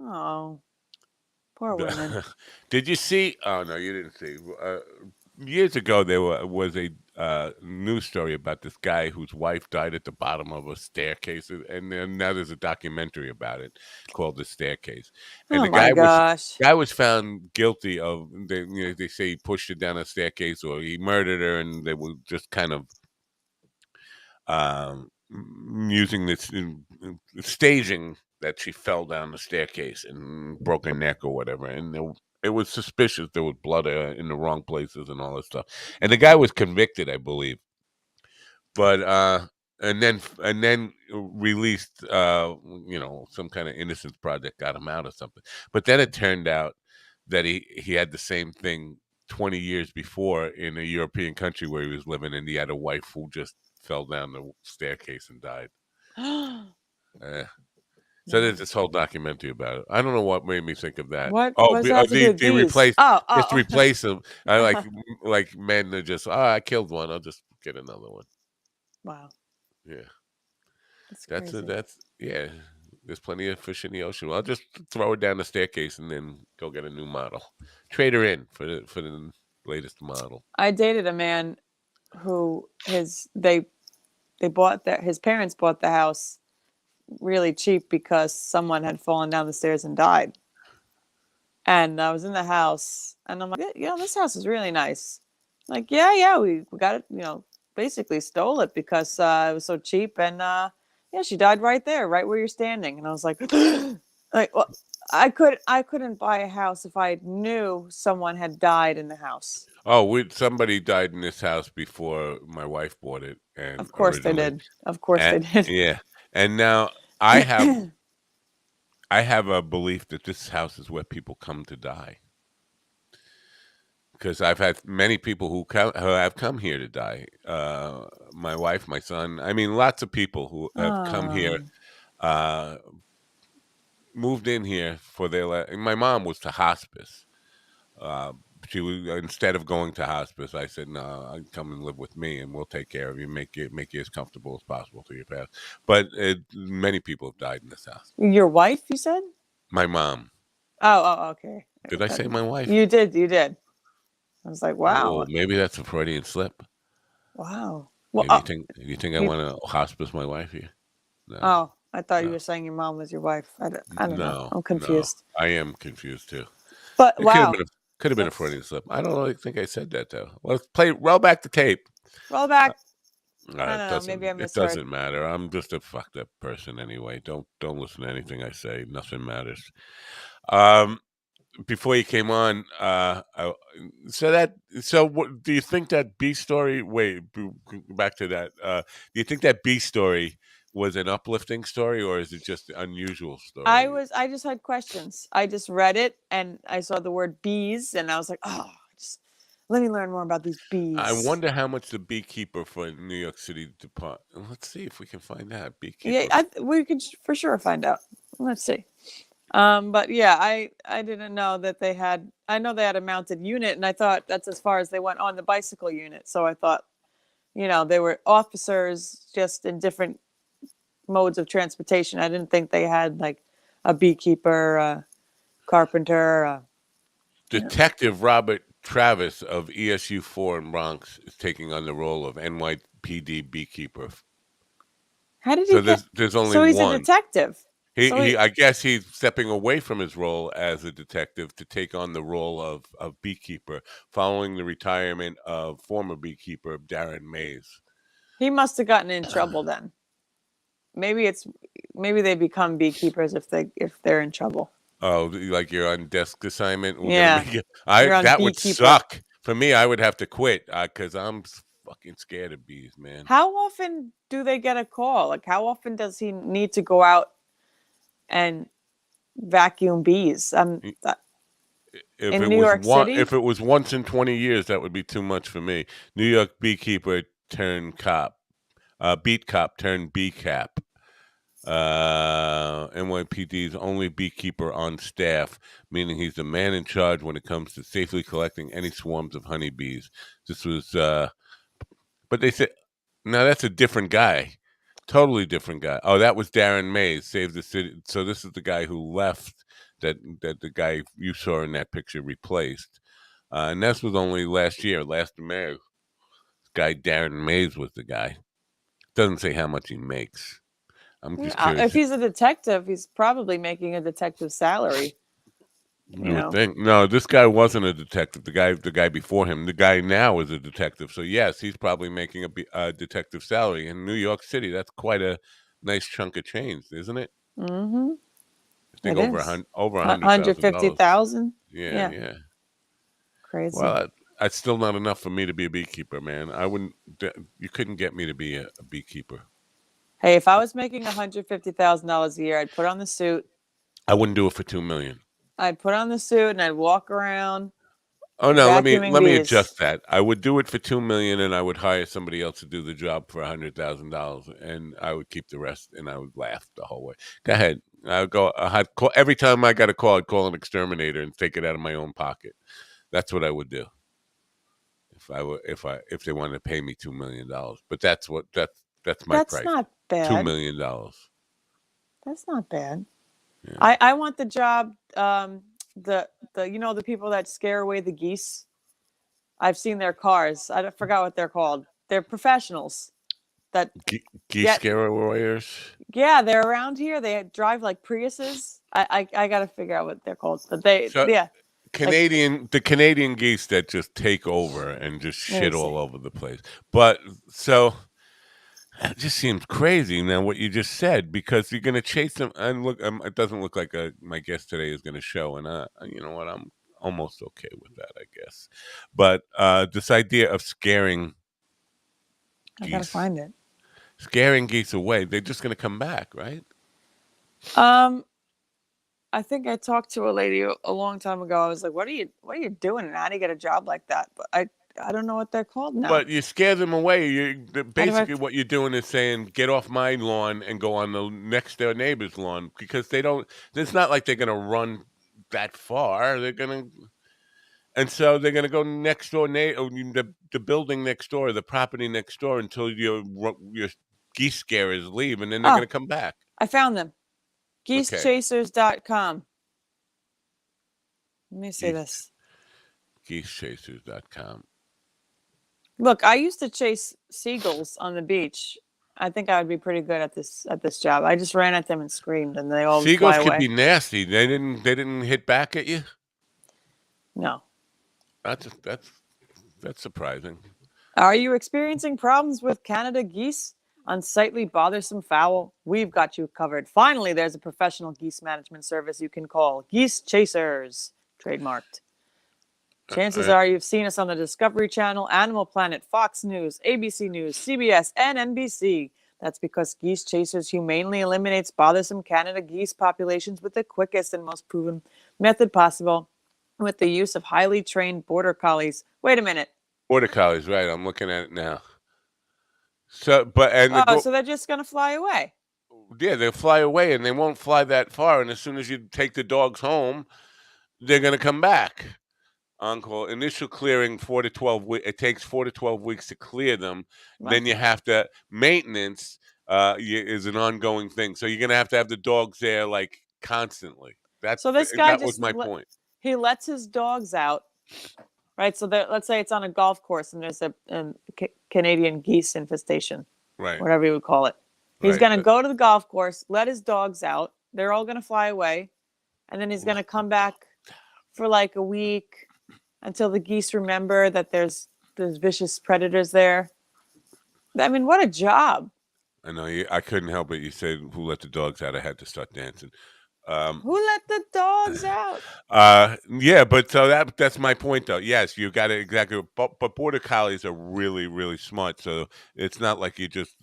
Oh, poor women. Did you see? Oh no, you didn't see. Years ago, there was a news story about this guy whose wife died at the bottom of a staircase, and then now there's a documentary about it called "The Staircase." And Oh the my gosh. guy was found guilty of. They say he pushed her down a staircase or he murdered her, and they were just kind of using this staging that she fell down the staircase and broke her neck or whatever, and it was suspicious. There was blood in the wrong places and all that stuff. And the guy was convicted, I believe, but and then released. Some kind of innocence project got him out or something. But then it turned out that he had the same thing 20 years before in a European country where he was living, and he had a wife who just fell down the staircase and died. Eh. So there's this whole documentary about it. I don't know what made me think of that. What does that have to do with They bees? replaced Oh, just to oh, replace them. I oh. like men are just I killed one. I'll just get another one. Wow. Yeah, That's crazy. that's yeah. There's plenty of fish in the ocean. I'll just throw her down the staircase and then go get a new model. Trade her in for the latest model. I dated a man who his parents bought the house really cheap because someone had fallen down the stairs and died. And I was in the house and I'm like, this house is really nice. Like, yeah, we got it, basically stole it because it was so cheap. And yeah, she died right there, right where you're standing. And I was like, well, I couldn't buy a house if I knew someone had died in the house. Oh, somebody died in this house before my wife bought it, and Of course they originally, did. Of course they did. yeah, and now I have I have a belief that this house is where people come to die. Because I've had many people who have come here to die. My wife, my son. I mean, lots of people who have come here, Oh, uh, moved in here for my mom was to hospice. Uh, she was instead of going to hospice, I said, "No, come and live with me, and we'll take care of you, make you as comfortable as possible till you pass." But many people have died in this house. your wife, you said? My mom. Oh, okay. Did I say my wife? You did. I was like, Oh, wow, maybe that's a Freudian slip. wow. Well, You think I you, want to hospice my wife here? No, oh, I thought you no, were saying your mom was your wife. I don't know. no, I'm no. confused. I am confused too. But It wow, could have been a that's Freudian slip. I don't really think I said that though. Let's roll back the tape. roll back. I It don't know. Maybe I misheard. doesn't matter. I'm just a fucked up person anyway. Don't listen to anything I say. Nothing matters. Um, before you came on, so what do you think that B story? Wait, back to that. Do you think that B story was an uplifting story, or is it just an unusual story? I just had questions. I just read it and I saw the word bees and I was like, oh, Let me learn more about these I bees. wonder how much the beekeeper for New York City Department. Let's see if we can find out. Yeah, Beekeeper. we could for sure find out. Let's see. But yeah, I didn't know that they had. I know they had a mounted unit, and I thought that's as far as they went on the bicycle unit. So I thought, they were officers just in different modes of transportation. I didn't think they had like a beekeeper, a carpenter. Detective Robert Travis of ESU 4 in Bronx is taking on the role of NYPD beekeeper. How did he So get? there's only So he's a one. detective. He So he he I guess he's stepping away from his role as a detective to take on the role of beekeeper following the retirement of former beekeeper Darren Mays. he must have gotten in trouble then. Maybe they become beekeepers if they're in trouble. Oh, like you're on desk assignment. We're gonna Yeah, make it. you're on That would beekeeper. suck for me. I would have to quit because I'm fucking scared of bees, man. How often do they get a call? Like, how often does he need to go out and vacuum bees? If In it New was York one, City. if it was once in 20 years, that would be too much for me. New York beekeeper turned cop, beat cop turned bee cap. NYPD's only beekeeper on staff, meaning he's the man in charge when it comes to safely collecting any swarms of honeybees. This was, but they said, no, that's a different guy, totally different guy. Oh, that was Darren Mays, Save the City. So this is the guy who left that the guy you saw in that picture replaced, and this was only last year, last May. This guy Darren Mays was the guy. Doesn't say how much he makes. I'm just Yeah, curious. if he's a detective, he's probably making a detective salary. You You would know. think. No, this guy wasn't a detective. The guy before him. The guy now is a detective. So yes, he's probably making a detective salary in New York City. That's quite a nice chunk of change, isn't it? Mm-hmm. I think It over is. over Hundred fifty $100,000. thousand. Yeah, Yeah, yeah. Well, crazy. that's still not enough for me to be a beekeeper, man. I wouldn't. You couldn't get me to be a beekeeper. Hey, if I was making $150,000 a year, I'd put on the suit. I wouldn't do it for 2 million. I'd put on the suit and I'd walk around Oh no, vacuuming let me bees. adjust that. I would do it for 2 million, and I would hire somebody else to do the job for $100,000, and I would keep the rest, and I would laugh the whole way. Go ahead. I'll go. I'd call every time I got a call. I'd call an exterminator and take it out of my own pocket. That's what I would do if they wanted to pay me $2 million. But that's my That's price. not two bad. million dollars. That's not bad. Yeah. I want the job. The people that scare away the geese. I've seen their cars. Forgot what they're called. They're professionals that Geese get. scare warriors. Yeah, they're around here. They drive like Priuses. I got to figure out what they're called. But So yeah, like, The Canadian geese that just take over and just let me shit all see. over the place. But so that just seems crazy now what you just said, because you're going to chase them and look. It doesn't look like my guest today is going to show, and you know what, I'm almost okay with that, I guess. But this idea of I got to geese, find it. scaring geese away, they're just going to come back, right? Um, I think I talked to a lady a long time ago. I was like, what are you doing? And how do you get a job like that? But I don't know what they're called now. But you scare them away. How do I? Basically what you're doing is saying, "Get off my lawn and go on the next door neighbor's lawn," because they don't. It's not like they're going to run that far. And so they're going to go next door, the building next door, the property next door, until your geese scarers leave, and then they're going Oh, to come back. I found them. Okay, Geesechasers.com. Let me say geese this. geesechasers.com. Look, I used to chase seagulls on the beach. I think I would be pretty good at this job. I just ran at them and screamed, and they all would fly Seagulls could away. be nasty. They didn't hit back at you. No. That's surprising. Are you experiencing problems with Canada geese? Unsightly, bothersome, foul? We've got you covered. Finally, there's a professional geese management service you can call. Geese Chasers, trademarked. Chances are you've seen us on the Discovery Channel, Animal Planet, Fox News, ABC News, CBS, and NBC. That's because Geese Chasers humanely eliminates bothersome Canada geese populations with the quickest and most proven method possible. with the use of highly trained border collies. Wait a minute. Border collies, right? I'm looking at it now. So, but and Oh, so they're just going to fly away. yeah, they'll fly away, and they won't fly that far. And as soon as you take the dogs home, they're going to come back. On call. Initial clearing 4 to 12 weeks. It takes 4 to 12 weeks to clear them. What? Then you have to maintenance. Is an ongoing thing. So you're going to have the dogs there like constantly. So this guy That was just my point. he lets his dogs out, right? So let's say it's on a golf course and there's a Canadian geese infestation, Right. whatever you would call it. He's Right. going to go to the golf course, let his dogs out. They're all going to fly away, and then he's going to come back for like a week until the geese remember that there's vicious predators there. I mean, what a job! I know. I couldn't help it. You said who let the dogs out? I had to start dancing. Who let the dogs out? Yeah, but so that's my point, though. Yes, you got it exactly. But border collies are really, really smart. So it's not like you just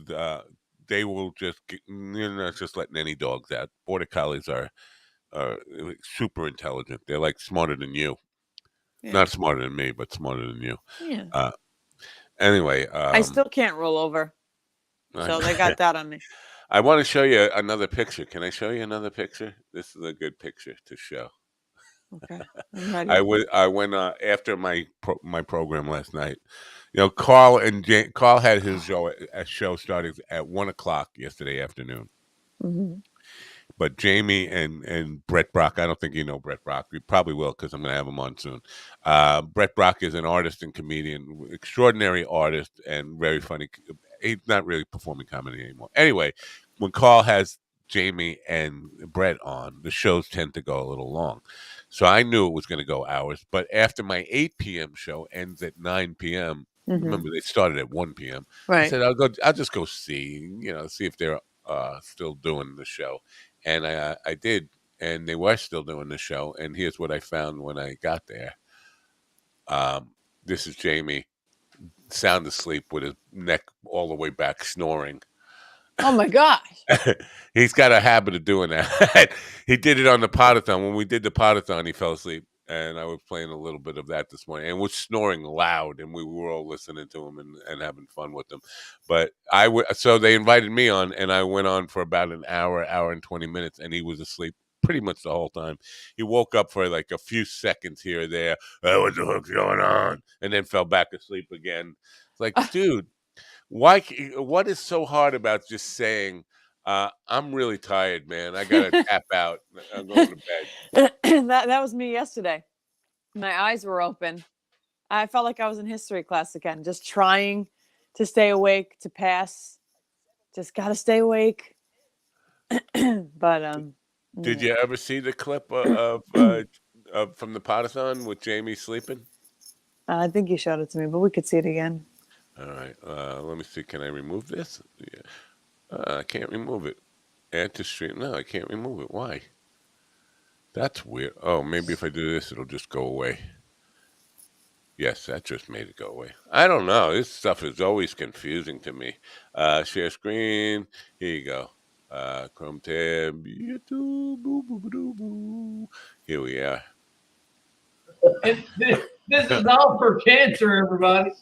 they will just you're not just letting any dogs out. Border collies are super intelligent. They're like smarter than you. Yeah. Not smarter than me, but smarter than you. Yeah. Anyway, I still can't roll over, so they got that on me. I want to show you another picture. Can I show you another picture? This is a good picture to show. Okay, I'm ready. I went after my program last night. You know, Carl had his show started at 1 o'clock yesterday afternoon. Mm-hmm. But Jamie and Brett Brock, I don't think you know Brett Brock. You probably will because I'm going to have him on soon. Brett Brock is an artist and comedian, extraordinary artist and very funny. He's not really performing comedy anymore. Anyway, when Carl has Jamie and Brett on, the shows tend to go a little long. So I knew it was going to go hours. But after my 8 p.m. show ends at 9 p.m., remember they started at 1 p.m. Right. I said, I'll just go see if they're still doing the show. And I did, and they were still doing the show. And here's what I found when I got there. This is Jamie, sound asleep with his neck all the way back, snoring. Oh my gosh. He's got a habit of doing that. He did it on the podathon. When we did the podathon, he fell asleep. And I was playing a little bit of that this morning and was snoring loud. And we were all listening to him and having fun with him. But so they invited me on, and I went on for about an hour and 20 minutes, and he was asleep pretty much the whole time. He woke up for like a few seconds here or there. Oh, what the heck's going on? And then fell back asleep again. It's like, dude, what is so hard about just saying, I'm really tired, man. I got to tap out. I'm going to bed. that was me yesterday. My eyes were open. I felt like I was in history class again, just trying to stay awake, to pass. Just got to stay awake. But did you ever see the clip of from the podathon with Jamie sleeping? I think you showed it to me, but we could see it again. All right. Let me see. Can I remove this? Yeah. I can't remove it. Add to stream. No, I can't remove it. Why? That's weird. Oh, maybe if I do this, it'll just go away. Yes, that just made it go away. I don't know. This stuff is always confusing to me. Share screen. Here you go. Chrome tab. YouTube. Boo, boo, boo, boo, boo. Here we are. This is all for cancer, everybody.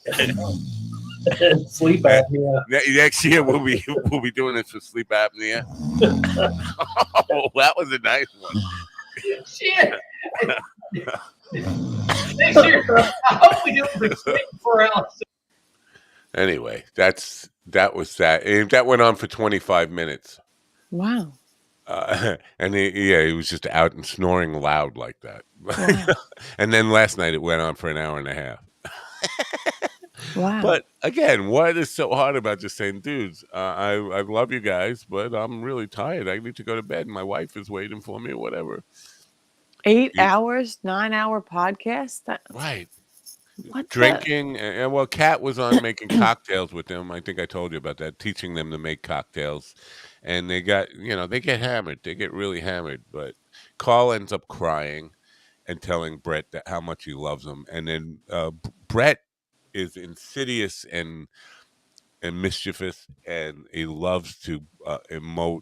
Sleep apnea. Next year we'll be doing this for sleep apnea. Oh, that was a nice one. Shit. Next year, I hope we do it for sleep paralysis. Anyway, that was that. And that went on for 25 minutes. Wow. And he was just out and snoring loud like that. Wow. And then last night it went on for an hour and a half. Wow. But again, what is so hard about just saying, dudes, I love you guys, but I'm really tired. I need to go to bed. My wife is waiting for me or whatever. 8 hours, 9-hour podcast? Right. What Drinking. And well, Kat was on making cocktails with them. I think I told you about that, teaching them to make cocktails. And they get hammered. They get really hammered. But Carl ends up crying and telling Brett how much he loves him. And then Brett is insidious and mischievous, and he loves to emote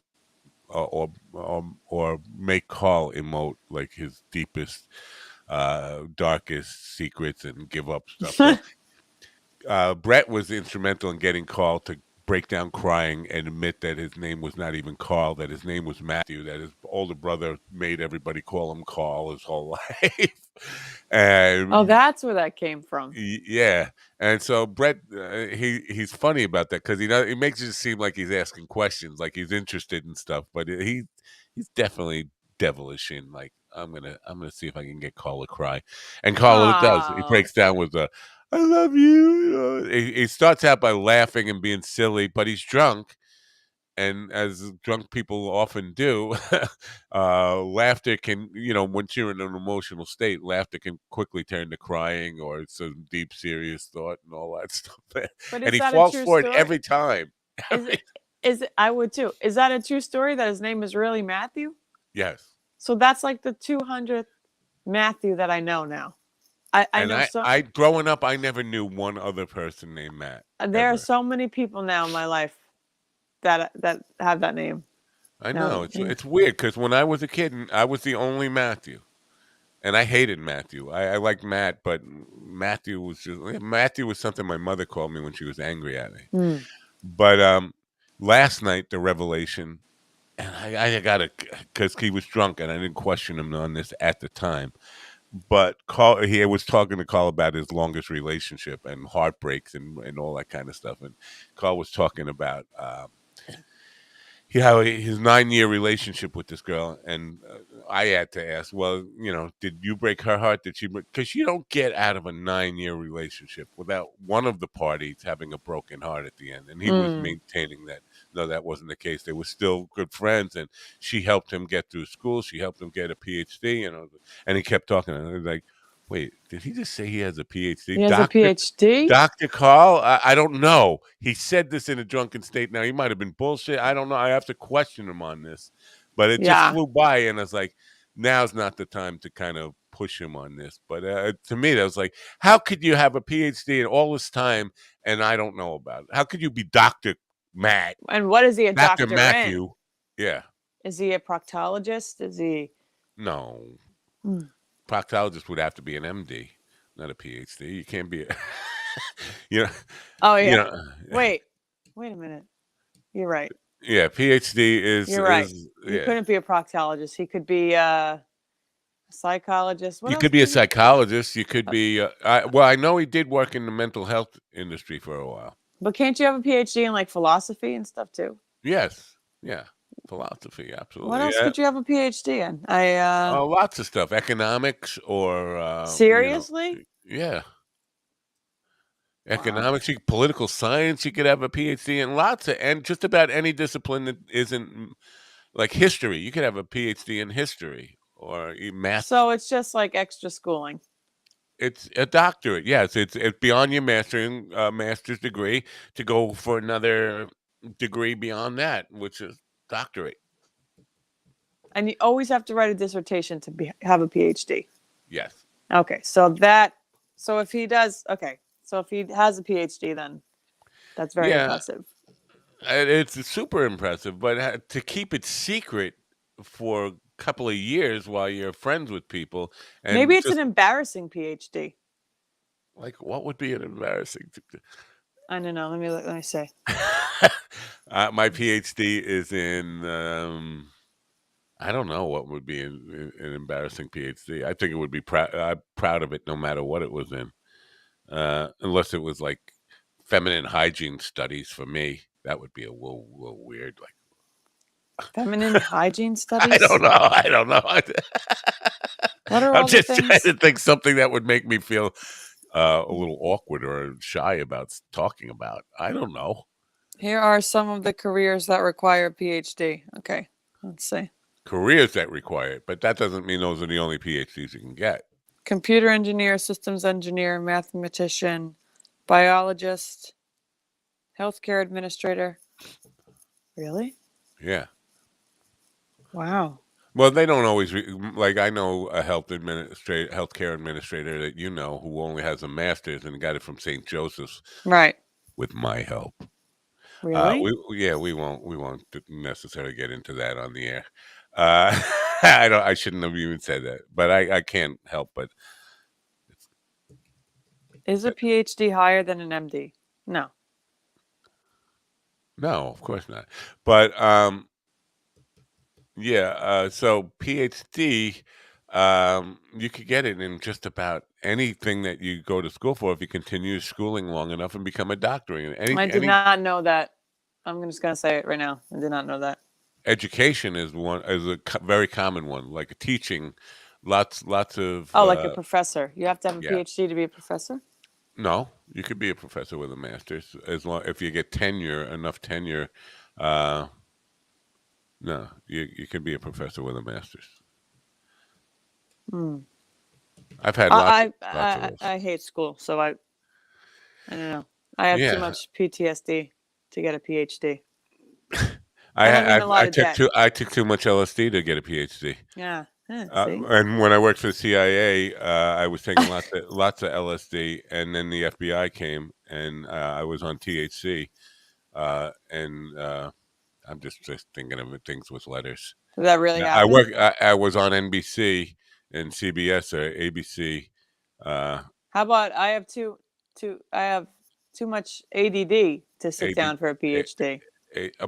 or make Carl emote like his deepest darkest secrets and give up stuff. So Brett was instrumental in getting Carl to break down crying and admit that his name was not even Carl, that his name was Matthew, that his older brother made everybody call him Carl his whole life. Oh, And that's where that came from. yeah, and so Brett, he's funny about that because he makes it seem like he's asking questions, like he's interested in stuff, but he's definitely devilish in like I'm gonna see if I can get Carl to cry, and Carl does. He Oh, breaks down with a "I love you." He starts out by laughing and being silly, but he's drunk, and as drunk people often do, laughter can, once you're in an emotional state, laughter can quickly turn to crying or some deep, serious thought and all that stuff. but And is he that a falls true for it story? every time. Is it? Is it? I would too. Is that a true story that his name is really Matthew? Yes. So that's like the 200th Matthew that I know now. I And know so I growing up, I never knew one other person named Matt there are ever. so many people now in my life that have that name. I Now, know it's weird because when I was a kid, I was the only Matthew. And I hated Matthew. I liked Matt, but Matthew was something my mother called me when she was angry at me. Hmm. But last night the revelation, and I got it because he was drunk, and I didn't question him on this at the time. But he was talking to Carl about his longest relationship and heartbreaks and all that kind of stuff. And Carl was talking about his 9-year relationship with this girl, and I had to ask, well, did you break her heart? Did she? Because you don't get out of a 9-year relationship without one of the parties having a broken heart at the end. And he was Mm. maintaining that no, that wasn't the case. They were still good friends, and she helped him get through school. She helped him get a PhD, and he kept talking. And I was like, wait, did he just say he has a PhD, He has a doctor? PhD. Dr. Carl, I don't know. He said this in a drunken state. Now, he might have been bullshit. I don't know. I have to question him on this. But it just Yeah. flew by, and I was like, now's not the time to kind of push him on this. But to me, that was like, how could you have a PhD in all this time and I don't know about it? How could you be Dr. Matt, And what is he a Dr. doctor in? Matthew? Yeah. Is he a proctologist? Is he? No. Hmm. Proctologist would have to be an MD, not a PhD. You can't be you know, Oh you yeah. know, Wait a minute. You're right. yeah, PhD You're right. He yeah. couldn't be a proctologist. He could be a psychologist. What You else could be a could he? psychologist. You could be. I know he did work in the mental health industry for a while. But can't you have a PhD in like philosophy and stuff too? Yes, yeah, philosophy, What absolutely. else Yeah, could you have a PhD in? lots of stuff, economics or Seriously? yeah, Wow. economics, political science. You could have a PhD in and just about any discipline that isn't like history. You could have a PhD in history or math. So it's just like extra schooling. It's a doctorate. Yes, it's beyond your master's degree to go for another degree beyond that, which is doctorate. And you always have to write a dissertation to have a PhD. Yes. Okay, so if he does, okay, so if he has a PhD, then that's very Yeah, impressive. it's super impressive, but to keep it secret for a couple of years while you're friends with people Maybe and it's an just embarrassing PhD. like what would be an embarrassing I don't know. Let me say. my PhD is in I don't know what would be an embarrassing PhD. I think it would be proud of it no matter what it was in. Unless it was like feminine hygiene studies for me. That would be a little weird. Like Feminine hygiene I studies. don't know. I don't know. What are I'm all the just trying things? to think something that would make me feel a little awkward or shy about talking about. I don't know. Here are some of the careers that require a PhD. Okay, let's see. Careers that require it, but that doesn't mean those are the only PhDs you can get. Computer engineer, systems engineer, mathematician, biologist, healthcare administrator. Really? Yeah. Wow. Well, they don't always like. I know a healthcare administrator that who only has a master's and got it from St. Joseph's Right. with my help. Really? We won't necessarily get into that on the air. Uh, I shouldn't have even said that, but I can't help but. Is a PhD higher than an MD? No. No, of course not. But yeah. So PhD, you could get it in just about anything that you go to school for if you continue schooling long enough and become a doctor. I did Any not know that. I'm just going to say it right now. I did not know that. education is very common one, like teaching. Lots of Oh, like a professor. You have to have a yeah. PhD to be a professor? No, you could be a professor with a master's as long if you get enough tenure. Uh, no, you can be a professor with a master's. Hmm. I've had I, lots of I, those. I, I hate school, so I don't know. I have too Yeah, much PTSD to get a PhD. I And I'm in ha- a lot I of took debt. too much LSD to get a PhD. Yeah. See? And when I worked for the CIA, I was taking lots of LSD, and then the FBI came, and I was on THC, and I'm just thinking of things with letters. Did that really Yeah, happen? I was on NBC and CBS or ABC. Uh, How about I have too much ADD to sit AD, down for a PhD.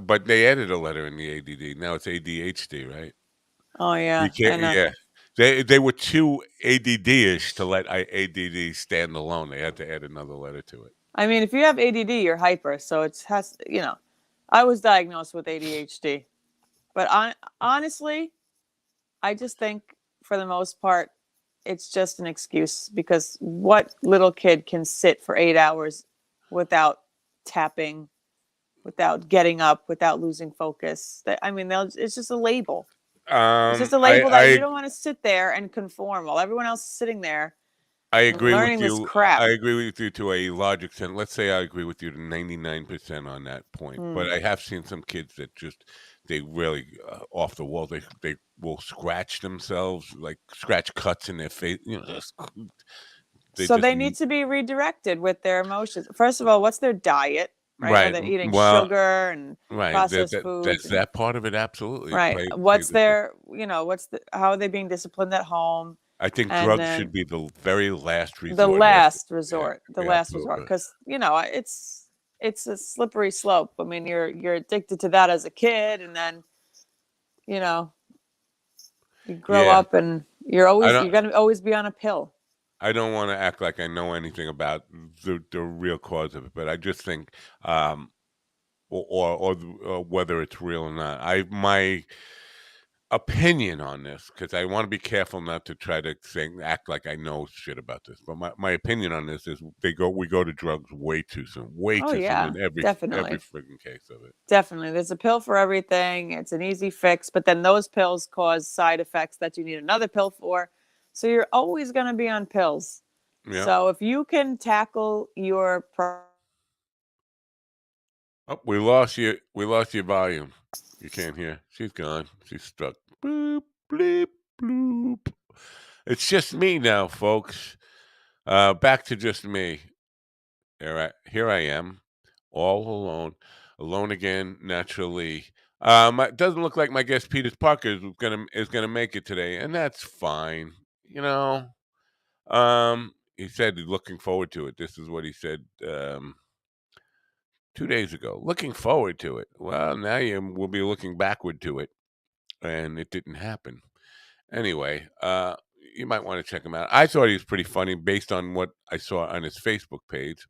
but they added a letter in the ADD. Now it's ADHD, right? Oh You yeah, I can't. know. Yeah, they were too ADD-ish to let ADD stand alone. They had to add another letter to it. I mean, if you have ADD, you're hyper, so it has, I was diagnosed with ADHD, but honestly, I just think for the most part, it's just an excuse because what little kid can sit for 8 hours without tapping, without getting up, without losing focus? I mean, it's just a label. It's just a label that you don't want to sit there and conform while everyone else is sitting there I and agree with learning this you. crap. I agree with you to a large extent. Let's say I agree with you to 99% on that point. Hmm. But I have seen some kids that just they really off the wall. They will scratch themselves, like scratch cuts in their face. They So just they need to be redirected with their emotions. First of all, what's their diet? Right? Are right. they eating Well, sugar and right. processed foods That's and that part of it. Absolutely right? plays What's a thing. their, how are they being disciplined at home? I think And drugs then should be the very last the resort after. last Yeah, resort, the yeah, last resort, absolutely. because it's a slippery slope. I mean, you're addicted to that as a kid, and then you know you grow Yeah, up and I don't. you're gonna always be on a pill. I don't want to act like I know anything about the real cause of it, but I just think, or whether it's real or not. My opinion on this, because I want to be careful not to try to act like I know shit about this. But my opinion on this is we go to drugs way Oh too soon yeah, in every definitely. friggin' case of it. Definitely. There's a pill for everything. It's an easy fix, but then those pills cause side effects that you need another pill for. So you're always going to be on pills. Yeah. So if you can tackle your Oh, we lost you. We lost your volume. You can't hear. She's gone. She's stuck. Boop, bleep, bloop. It's just me now, folks. Back to just me. Here I am, all alone, alone again. Naturally, it doesn't look like my guest Peter Parker is gonna make it today, and that's fine. You know, he said he's looking forward to it. This is what he said 2 days ago. Looking forward to it. Well, now you will be looking backward to it, and it didn't happen. Anyway, you might want to check him out. I thought he was pretty funny based on what I saw on his Facebook page.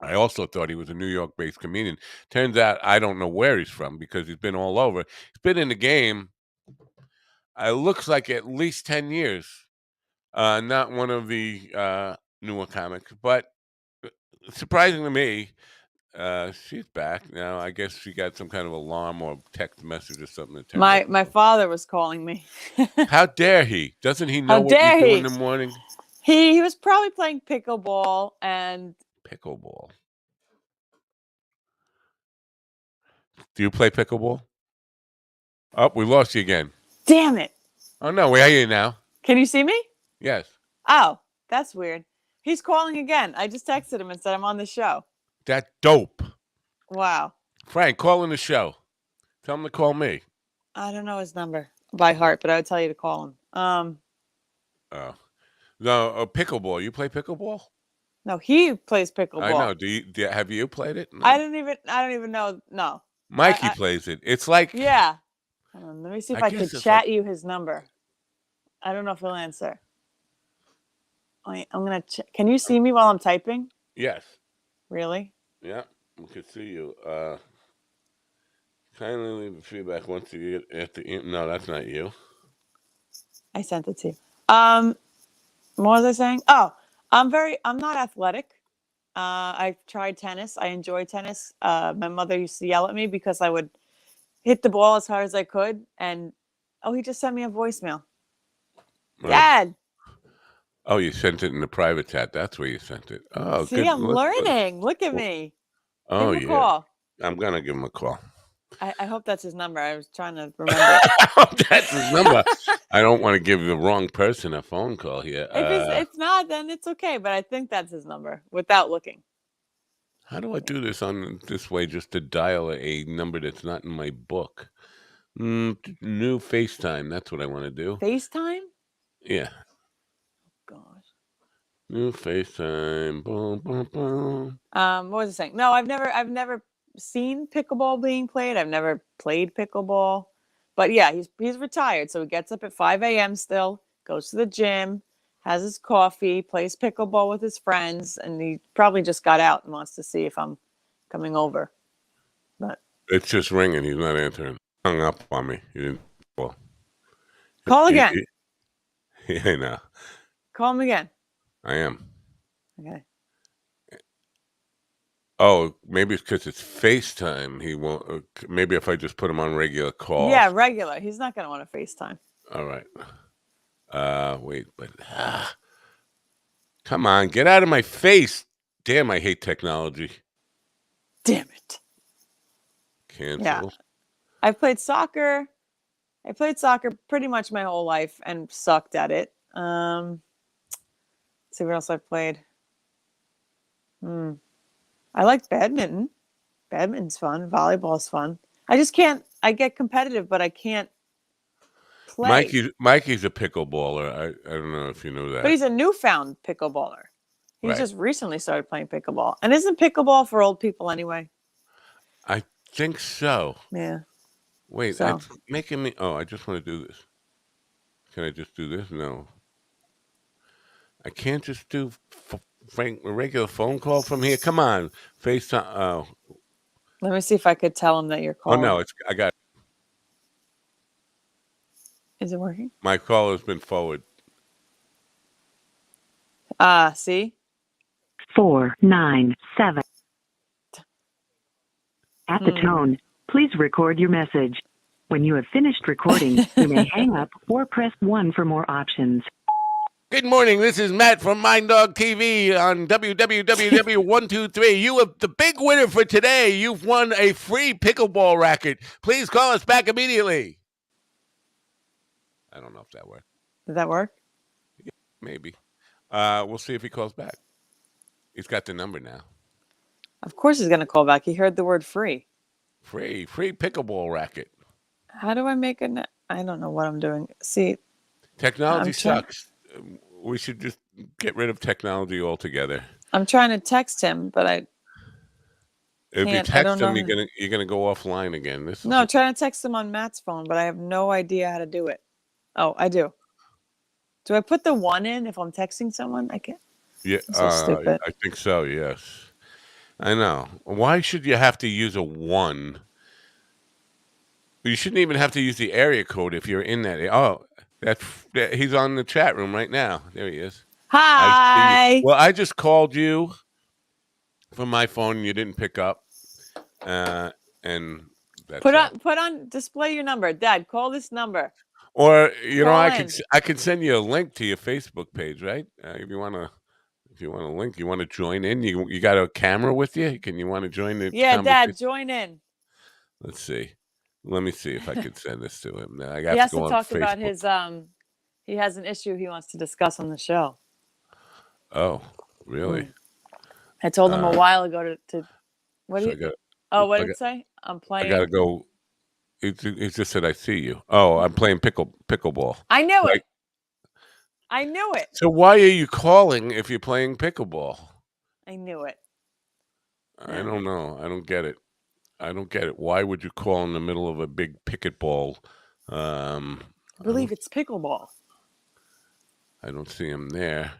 I also thought he was a New York-based comedian. Turns out I don't know where he's from because he's been all over. He's been in the game. It looks like at least 10 years. Not one of the newer comics, but surprising to me, she's back now. I guess she got some kind of alarm or text message or something that turned her my on. father was calling me. How dare he? Doesn't he How know what you dare do in he? the morning? He was probably playing pickleball and Pickleball. Do you play pickleball? Oh, we lost you again. damn it. Oh no, we are you now. Can you see me? Yes. Oh, that's weird. He's calling again. I just texted him and said I'm on the show. That dope. Wow. Frank, call in the show. Tell him to call me. I don't know his number. by heart, but I would tell you to call him. Oh. No, pickleball. You play pickleball? No, he plays I pickleball. know. Have you played it? I No. don't even know. No. Mikey I plays it. It's like, yeah. Hold on, let me see if I I could guess it's like, chat you his number. I don't know if he'll answer. Wait, I'm gonna. Can you see me while I'm typing? yes. Really? Yeah. We can see you. Kindly leave feedback once you get at the end. No, that's not you. I sent it to you. What was I saying? Oh, I'm not athletic. I've tried tennis. I enjoy tennis. My mother used to yell at me because I would hit the ball as hard as I could. And oh, he just sent me a voicemail. Oh. Dad, Oh, you sent it in the private chat. That's where you sent it. Oh, see, good. I'm learning. Look at me. Give Oh, him a yeah. call. I'm gonna give him a call. I hope that's his number. I was trying to remember it. That's his number. I don't want to give the wrong person a phone call here. If it's not, then it's okay. But I think that's his number without looking. How do I do this on this way just to dial a number that's not in my book? New FaceTime. That's what I want to do. FaceTime? Yeah. Gosh. New FaceTime. Boom, boom, boom. What was I saying? No, I've never seen pickleball being played. I've never played pickleball. But yeah, he's retired, so he gets up at 5 a.m. still, goes to the gym, has his coffee, plays pickleball with his friends, and he probably just got out and wants to see if I'm coming over. But It's just ringing. He's not answering. Hung up on me. He didn't. Well, call again. Yeah, no, Call him again. I am. Okay. Oh, maybe it's because it's FaceTime. He won't. Maybe if I just put him on regular call. Yeah, regular. He's not gonna want to FaceTime. All right. Wait, but come on, get out of my face! Damn, I hate technology. Damn it. Cancel. Yeah. I've played soccer. I played soccer pretty much my whole life and sucked at it. Let's see what else I've played. I like badminton. Badminton's fun. Volleyball's fun. I just can't. I get competitive, but I can't play. Mikey's a pickleballer. I don't know if you know that. But he's a newfound pickleballer. He Right. just recently started playing pickleball. And isn't pickleball for old people anyway? I think so. Yeah. Wait, So. it's making me. Oh, I just want to do this. Can I just do this? No. I can't just do a regular phone call from here. Come on, FaceTime. Oh, Let me see if I could tell him that you're oh calling. no, I got. Is it working? My call has been forwarded. See? 497. At the tone, please record your message. When you have finished recording, you may hang up or press 1 for more options. Good morning. This is Matt from Mind Dog TV on WWW123. You are the big winner for today. You've won a free pickleball racket. Please call us back immediately. I don't know if that worked. Did that work? Yeah, maybe. We'll see if he calls back. He's got the number now. Of course he's going to call back. He heard the word free. Free pickleball racket. How do I make it? I don't know what I'm doing. See, Technology sucks. We should just get rid of technology altogether. I'm trying to text him, but I If you can't. text him, you're gonna go offline again. I'm trying to text him on Matt's phone, but I have no idea how to do it. Oh, I do. Do I put the 1 in if I'm texting someone? I can't. Yeah, so stupid. I think so. Yes, I know. Why should you have to use a 1? You shouldn't even have to use the area code if you're in that. Oh, he's on the chat room right now. There he is. Hi. Well, I just called you from my phone and you didn't pick up. And that's put on display your number. Dad, call this number. Or I can send you a link to your Facebook page, right? If you want a link, you want to join in. You got a camera with you? You want to join the Yeah, Dad, join in. Let's see. Let me see if I can send this to him. Now, he has to talk about his he has an issue he wants to discuss on the show. Oh, really? I told him a while ago to what so did what did it say? I'm playing. I gotta go. It just said, "I see you." Oh, I'm playing pickleball. I knew Like, it. I knew it. so why are you calling if you're playing pickleball? I knew it. I Yeah. don't know. I don't get it. I don't get it. Why would you call in the middle of a big picket ball? Um, I I believe don't it's pickleball. I don't see him there.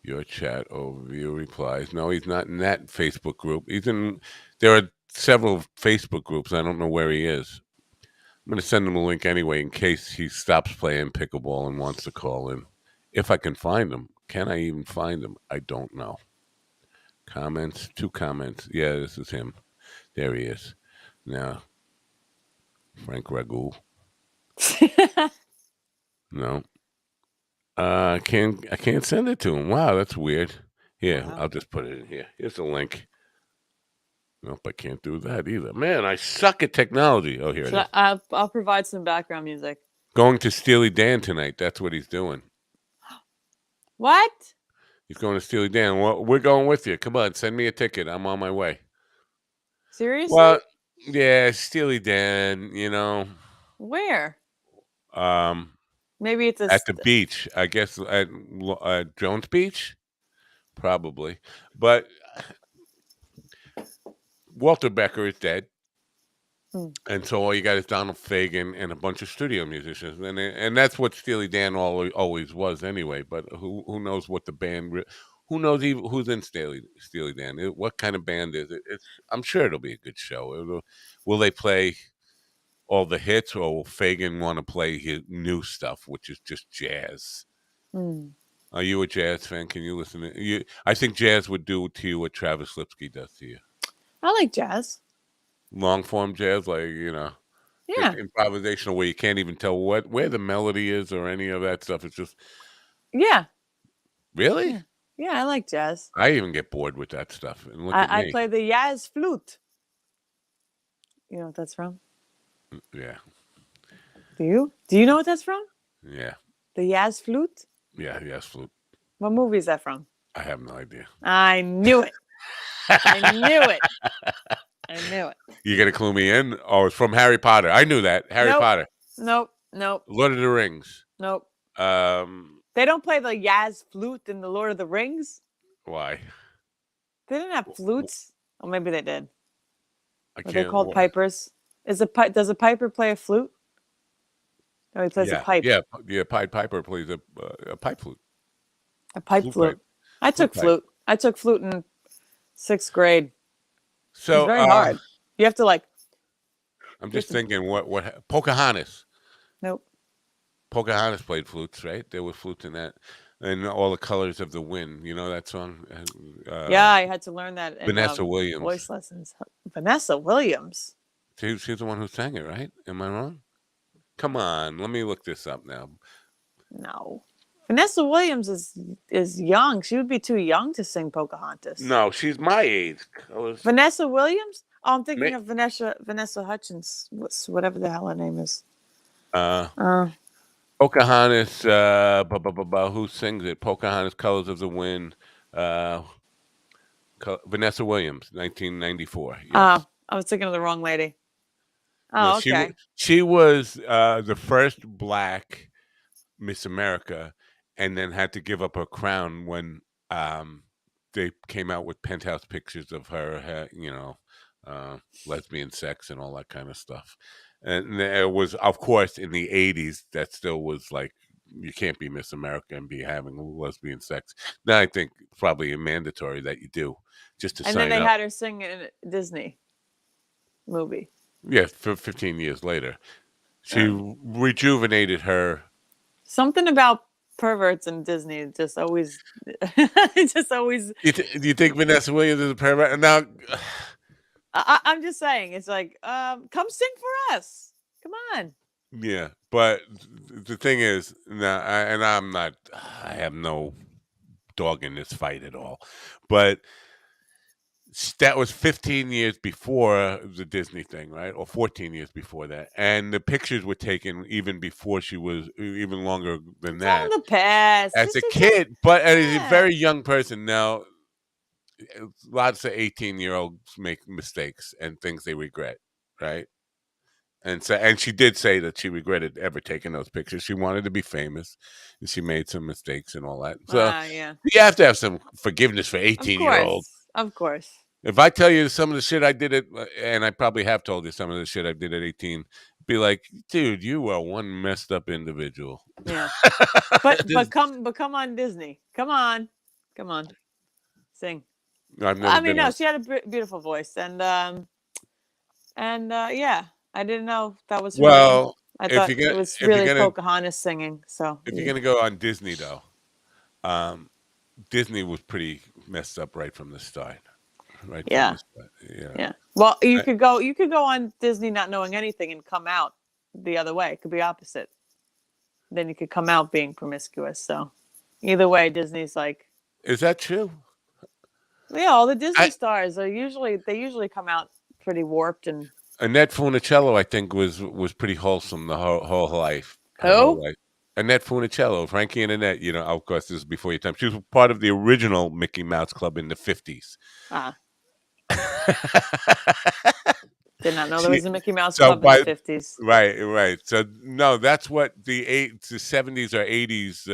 Your chat overview replies. No, he's not in that Facebook group. There are several Facebook groups. I don't know where he is. I'm going to send him a link anyway in case he stops playing pickleball and wants to call in. If I can find him. Can I even find him? I don't know. Comments, 2 comments. Yeah, this is him. There he is. Now, Frank Ragu. No. I can't send it to him. Wow, that's weird. Here, Wow. I'll just put it in here. Here's the link. Nope, I can't do that either. Man, I suck at technology. Oh, here it is. I'll provide some background music. Going to Steely Dan tonight. That's what he's doing. What? He's going to Steely Dan. Well, we're going with you. Come on, send me a ticket. I'm on my way. Seriously? Well, yeah, Steely Dan, you know, Where? um, Maybe it's at the beach. I guess at Jones Beach, probably. But Walter Becker is dead. Hmm. And so all you got is Donald Fagen and a bunch of studio musicians, and that's what Steely Dan always was anyway. But who knows what the band? Who knows even who's in Steely Dan? What kind of band is it? I'm sure it'll be a good show. Will they play all the hits, or will Fagen want to play his new stuff, which is just jazz? Hmm. Are you a jazz fan? Can you listen to you? I think jazz would do to you what Travis Lipsky does to you. I like jazz. Long form jazz, like just Yeah. improvisational where you can't even tell where the melody is or any of that stuff. It's just Yeah. really. Yeah. Yeah, I like jazz. I even get bored with that stuff. And look at I me. play the jazz flute. You know what that's from? Yeah, Do you? Do you know what that's from? yeah, The jazz flute? yeah. Yes, flute. What movie is that from? I have no idea. I knew it. I knew it. I knew it. You gonna clue me in? Oh, it's from Harry Potter. I knew that. Harry Nope. Potter, Nope. Nope. Lord of the Rings. Nope. Um, They don't play the jazz flute in the Lord of the Rings. why? They didn't have flutes. Or maybe they did. I Were they can't. called pipers? Does a piper play a flute? No, he plays a Yeah, pipe. yeah, yeah. Pied Piper plays a pipe flute. A pipe Flute flute. pipe. I took Flute pipe. flute. I took flute in 6th grade. It's So very hard. You have to like. I'm just thinking, what Pocahontas. Nope. Pocahontas played flutes, right? There were flutes in that, and all the colors of the wind. You know that song? Yeah, I had to learn that in Vanessa Williams. voice lessons. Vanessa Williams. She's the one who sang it, right? Am I wrong? Come on, let me look this up now. No. Vanessa Williams is young. She would be too young to sing Pocahontas. No, she's my age. Vanessa Williams? Oh, I'm thinking of Vanessa Hutchins, whatever the hell her name is. Pocahontas. Who sings it? Pocahontas, Colors of the Wind. Vanessa Williams, 1994. Yes. Oh, I was thinking of the wrong lady. No, Oh, okay. she was the first black Miss America, and then had to give up her crown when they came out with penthouse pictures of her, lesbian sex and all that kind of stuff. And there was, of course, in the 80s, that still was like, you can't be Miss America and be having lesbian sex. Now I think it's probably mandatory that you do, just to And sign then they up. had her sing in a Disney movie. Yeah, for 15 years later. She rejuvenated her. Something about perverts in Disney just always, just always. Do you think Vanessa Williams is a pervert? Now, I'm just saying, it's like, come sing for us. Come on. yeah, but the thing is, now, I have no dog in this fight at all. But that was 15 years before the Disney thing, right? Or 14 years before that. And the pictures were taken even before she was, even longer than It's that. all in the past. As a Just- kid, but as a yeah. very young person now, lots of 18-year-olds make mistakes and things they regret, right? And she did say that she regretted ever taking those pictures. She wanted to be famous, and she made some mistakes and all that. So Yeah. you have to have some forgiveness for Of 18-year-old. course. Of course. If I tell you some of the shit I did and I probably have told you some of the shit I did at 18, be like, dude, you are one messed up individual. Yeah. But This- come on, Disney. Come on. Come on. Sing. I've never I mean, been no, on. she had a beautiful voice, and yeah, I didn't know that was her name. Well, I if thought you're it gonna was if you're really gonna Pocahontas singing. So if you're gonna go on Disney though, um, Disney was pretty messed up right from the start. Right from yeah, the start. Yeah. yeah. Well, I- you could go on Disney not knowing anything and come out the other way. It could be opposite. Then you could come out being promiscuous. So either way, Disney's like, Is that true? yeah, all the Disney I stars are they usually come out pretty warped and Annette Funicello, I think, was pretty wholesome the whole life. Her whole who? life. Annette Funicello, Frankie and Annette. Of course, this is before your time. She was part of the original Mickey Mouse Club in the 50s. Ah, did not know there She was a Mickey Mouse so Club in the by 50s. right. So no, that's what the 70s or 80s,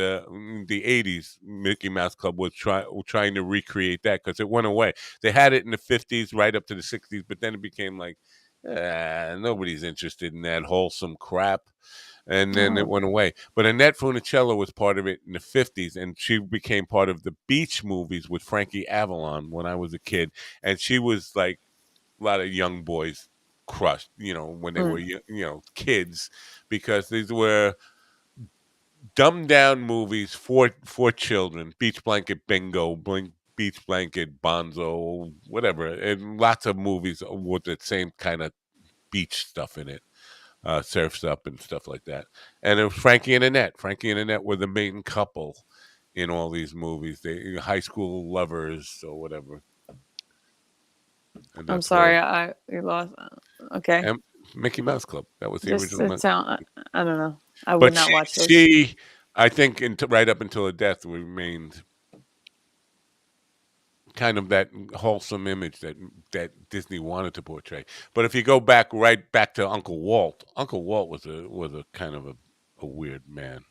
the 80s Mickey Mouse Club was trying to recreate that because it went away. They had it in the 50s right up to the 60s, but then it became like nobody's interested in that wholesome crap. And then it Oh. went away. But Annette Funicello was part of it in the 50s, and she became part of the Beach movies with Frankie Avalon when I was a kid. And she was like a lot of young boys crushed, when they were, Mm. kids, because these were dumbed down movies for children. Beach Blanket Bingo, Beach Blanket Bonzo, whatever. And lots of movies with the same kind of beach stuff in it. Surfs Up and stuff like that. And it was Frankie and Annette. Frankie and Annette were the main couple in all these movies. They high school lovers or whatever. And I'm that's where sorry, you lost. Okay, and Mickey Mouse Club. That was the just original. it sound. I don't know. I would But not watch those. she I think, right up until her death, remained kind of that wholesome image that Disney wanted to portray. But if you go right back to Uncle Walt was a kind of a weird man.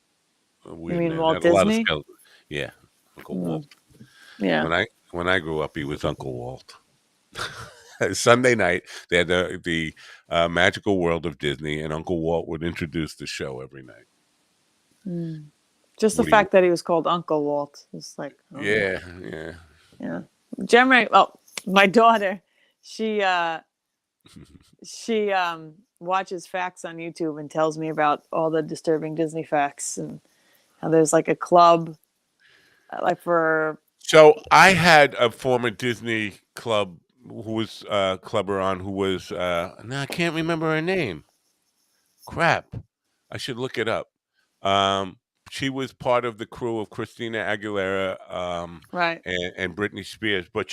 A You weird mean man. Walt Had a lot of Disney? skills. Yeah, Uncle Mm, Walt. yeah. When I grew up, he was Uncle Walt. Sunday night, they had the Magical World of Disney, and Uncle Walt would introduce the show every night. Mm. Just the Woody, fact that he was called Uncle Walt is like, oh, yeah. yeah. Jeremy, well, my daughter, she she watches facts on YouTube and tells me about all the disturbing Disney facts and how there's like a club, like for So I had a former Disney club who was clubber on who was no, I can't remember her name. Crap. I should look it up. Um, she was part of the crew of Christina Aguilera right. and Britney Spears, but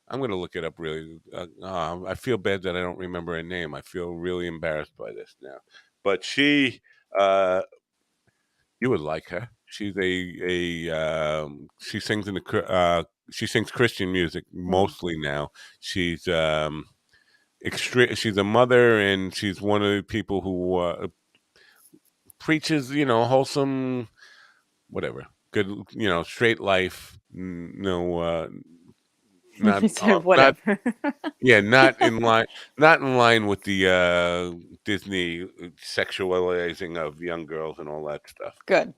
I'm going to look it up really. I feel bad that I don't remember her name. I feel really embarrassed by this now. But uh, you would like her. She's she sings she sings Christian music Mm. mostly now. She's extreme. She's a mother, and she's one of the people who preaches, wholesome, whatever, good, straight life. No, not, He said not, whatever. yeah, not in line with the Disney sexualizing of young girls and all that stuff. Good.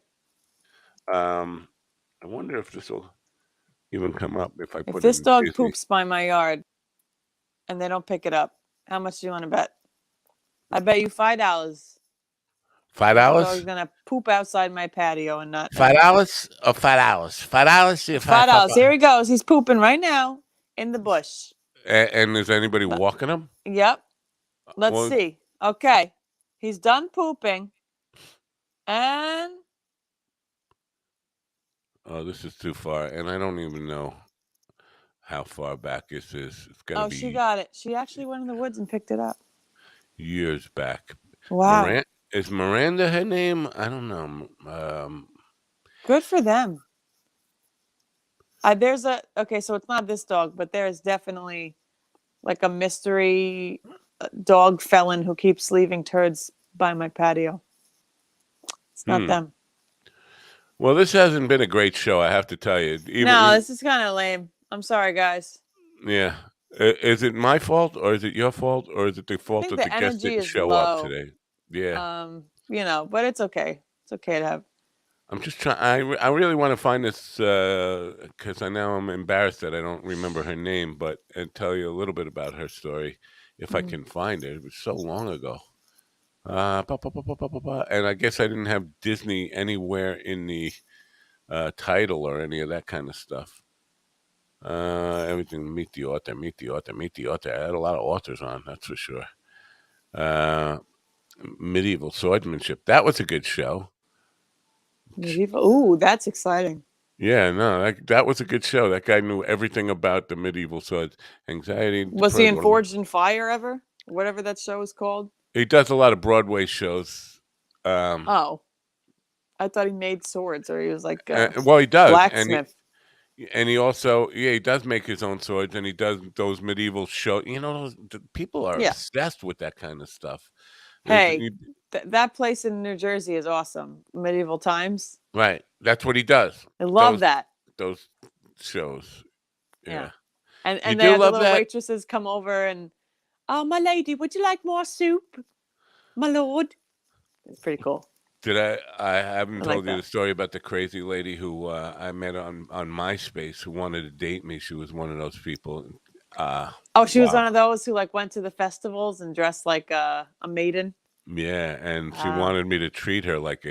Um, I wonder if this will even come up if I If put this in dog Disney. poops by my yard and they don't pick it up, how much do you want to bet? I bet you $5. $5? The dog's gonna poop outside my patio and not. $5 or $5? $5? Yeah, $5. Here he goes. He's pooping right now in the bush. And is anybody But- walking them? Yep. Let's Well, see. Okay. He's done pooping. And oh, this is too far, and I don't even know how far back this is. It's got to she be got it. She actually went in the woods and picked it up. years back. Wow. Is Miranda her name? I don't know. Good for them. So it's not this dog, but there's definitely like a mystery dog felon who keeps leaving turds by my patio. It's not Hmm. them. Well, this hasn't been a great show, I have to tell you. No, this is kind of lame. I'm sorry, guys. Yeah. Is it my fault, or is it your fault, or is it the I fault think that the the guest energy didn't is show up low. today? Yeah. But it's okay. It's okay to have. I'm just trying. I really want to find this because I now I'm embarrassed that I don't remember her name, but and tell you a little bit about her story if I Mm. can find it. It was so long ago. And I guess I didn't have Disney anywhere in the title or any of that kind of stuff. Everything meet the author, meet the author, meet the author. I had a lot of authors on, that's for sure. Uh, Medieval Swordsmanship. That was a good show. Medieval. Ooh, that's exciting. Yeah, no, that was a good show. That guy knew everything about the medieval swords, anxiety, Was he in depression. Forged in Fire ever? Whatever that show is called. He does a lot of Broadway shows. Oh, I thought he made swords, or he was like a Well, he does, blacksmith. and he also, yeah, he does make his own swords, and he does those medieval shows. People are Yeah. obsessed with that kind of stuff. Hey, that place in New Jersey is awesome. Medieval Times. Right, that's what he does. I love Those that. those shows. Yeah. Yeah, And you they do have the love little that. waitresses come over and, oh, my lady, would you like more soup, my lord? It's pretty cool. Did I haven't I like told you that. the story about the crazy lady who I met on MySpace who wanted to date me. She was one of those people. Oh, she was Wow. one of those who like went to the festivals and dressed like a maiden. Yeah, and she Ah, wanted me to treat her like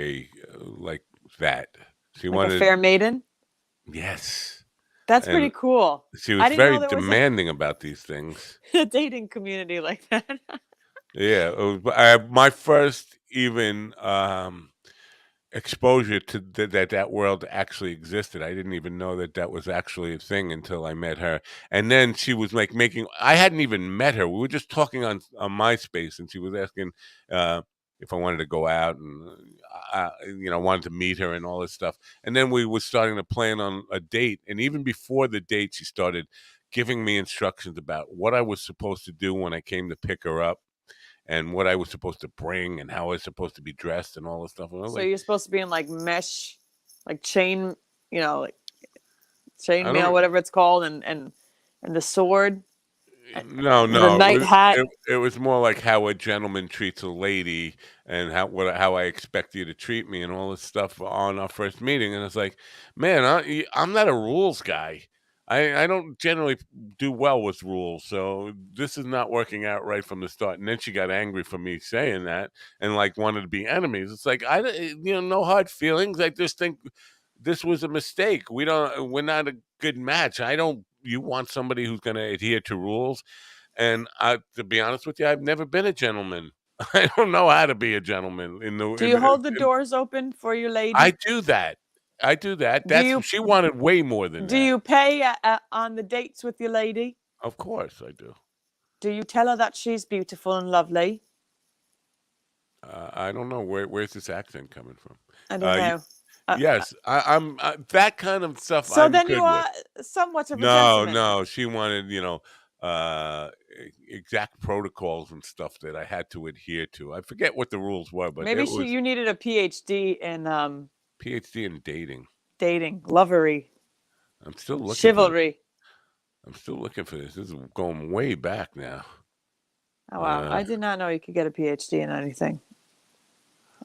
like that. She like a wanted, fair maiden. yes, That's pretty and cool. she I was didn't very know there was a, demanding about these things. a dating community like that. Yeah, my first even exposure to that world actually existed. I didn't even know that was actually a thing until I met her. And then she was like making. I hadn't even met her. We were just talking on MySpace, and she was asking if I wanted to go out, and wanted to meet her and all this stuff. And then we were starting to plan on a date. And even before the date, she started giving me instructions about what I was supposed to do when I came to pick her up, and what I was supposed to bring, and how I was supposed to be dressed, and all this stuff. And I was So like, you're supposed to be in like mesh, like chain, like I chainmail, don't. whatever it's called, and the sword, No, the no. night hat. It was more like how a gentleman treats a lady, and how I expect you to treat me, and all this stuff on our first meeting. And it's like, man, I'm not a rules guy. I don't generally do well with rules, so this is not working out right from the start. And then she got angry for me saying that, and like wanted to be enemies. It's like, no hard feelings. I just think this was a mistake. We're not a good match. I don't. You want somebody who's going to adhere to rules, and to be honest with you, I've never been a gentleman. I don't know how to be a gentleman. Do you hold the doors open for your I lady? do that. I do that. Do That's you She wanted way more than do that. you pay on the dates with your lady? Of course, I do. Do you tell her that she's beautiful and lovely? I don't know where's this accent coming from. I don't know. Yes, I'm that kind of stuff. So I'm then you good with. are somewhat of a No, gentleman. no, she wanted, exact protocols and stuff that I had to adhere to. I forget what the rules were, but Maybe it was you needed a PhD in PhD in dating. dating, lovery, I'm still looking for this. chivalry. I'm still looking for this. This is going way back now. Oh wow, Uh, I did not know you could get a PhD in anything.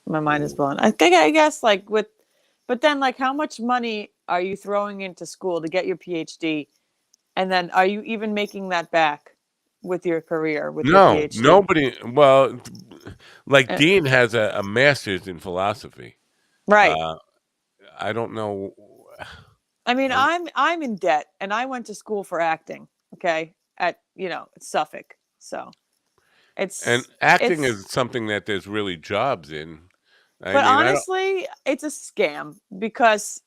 My mind is blown. I guess like but then like how much money are you throwing into school to get your PhD, and then are you even making that back with your career with your no, PhD? nobody. Well, like Uh, Dean has a master's in philosophy. right. Uh, I don't know. I mean, I, I'm in debt, and I went to school for acting. Okay, at Suffolk. So and it's acting it's. is something that there's really jobs in. I But mean, I don't. honestly, it's a scam because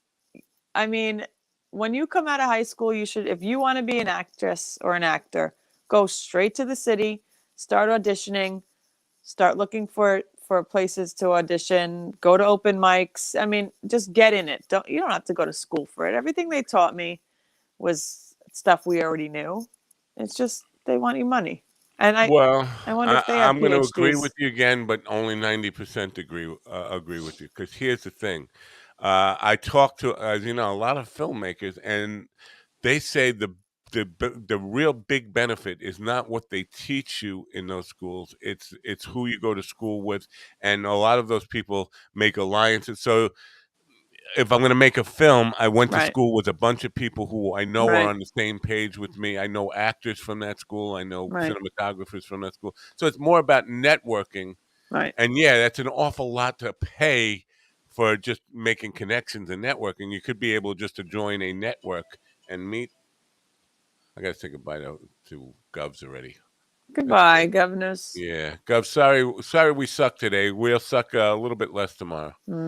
I mean, when you come out of high school, you should, if you want to be an actress or an actor, go straight to the city, start auditioning, start looking for places to audition, go to open mics. I mean, just get in it. You don't have to go to school for it. Everything they taught me was stuff we already knew. It's just they want your money. And Well, I wonder if they have I'm going to agree PhDs. with you again, but only 90% agree with you. Because here's the thing, I talk to, as you know, a lot of filmmakers, and they say the real big benefit is not what they teach you in those schools. It's who you go to school with, and a lot of those people make alliances. So if I'm going to make a film, I went to Right. school with a bunch of people who I know are Right. on the same page with me. I know actors from that school. I know Right. cinematographers from that school. So it's more about networking. Right. And yeah, that's an awful lot to pay for just making connections and networking. You could be able just to join a network and meet. I got to say goodbye to Govs already. That's Goodbye, good. governors. Yeah, Gov. Sorry we suck today. We'll suck a little bit less tomorrow.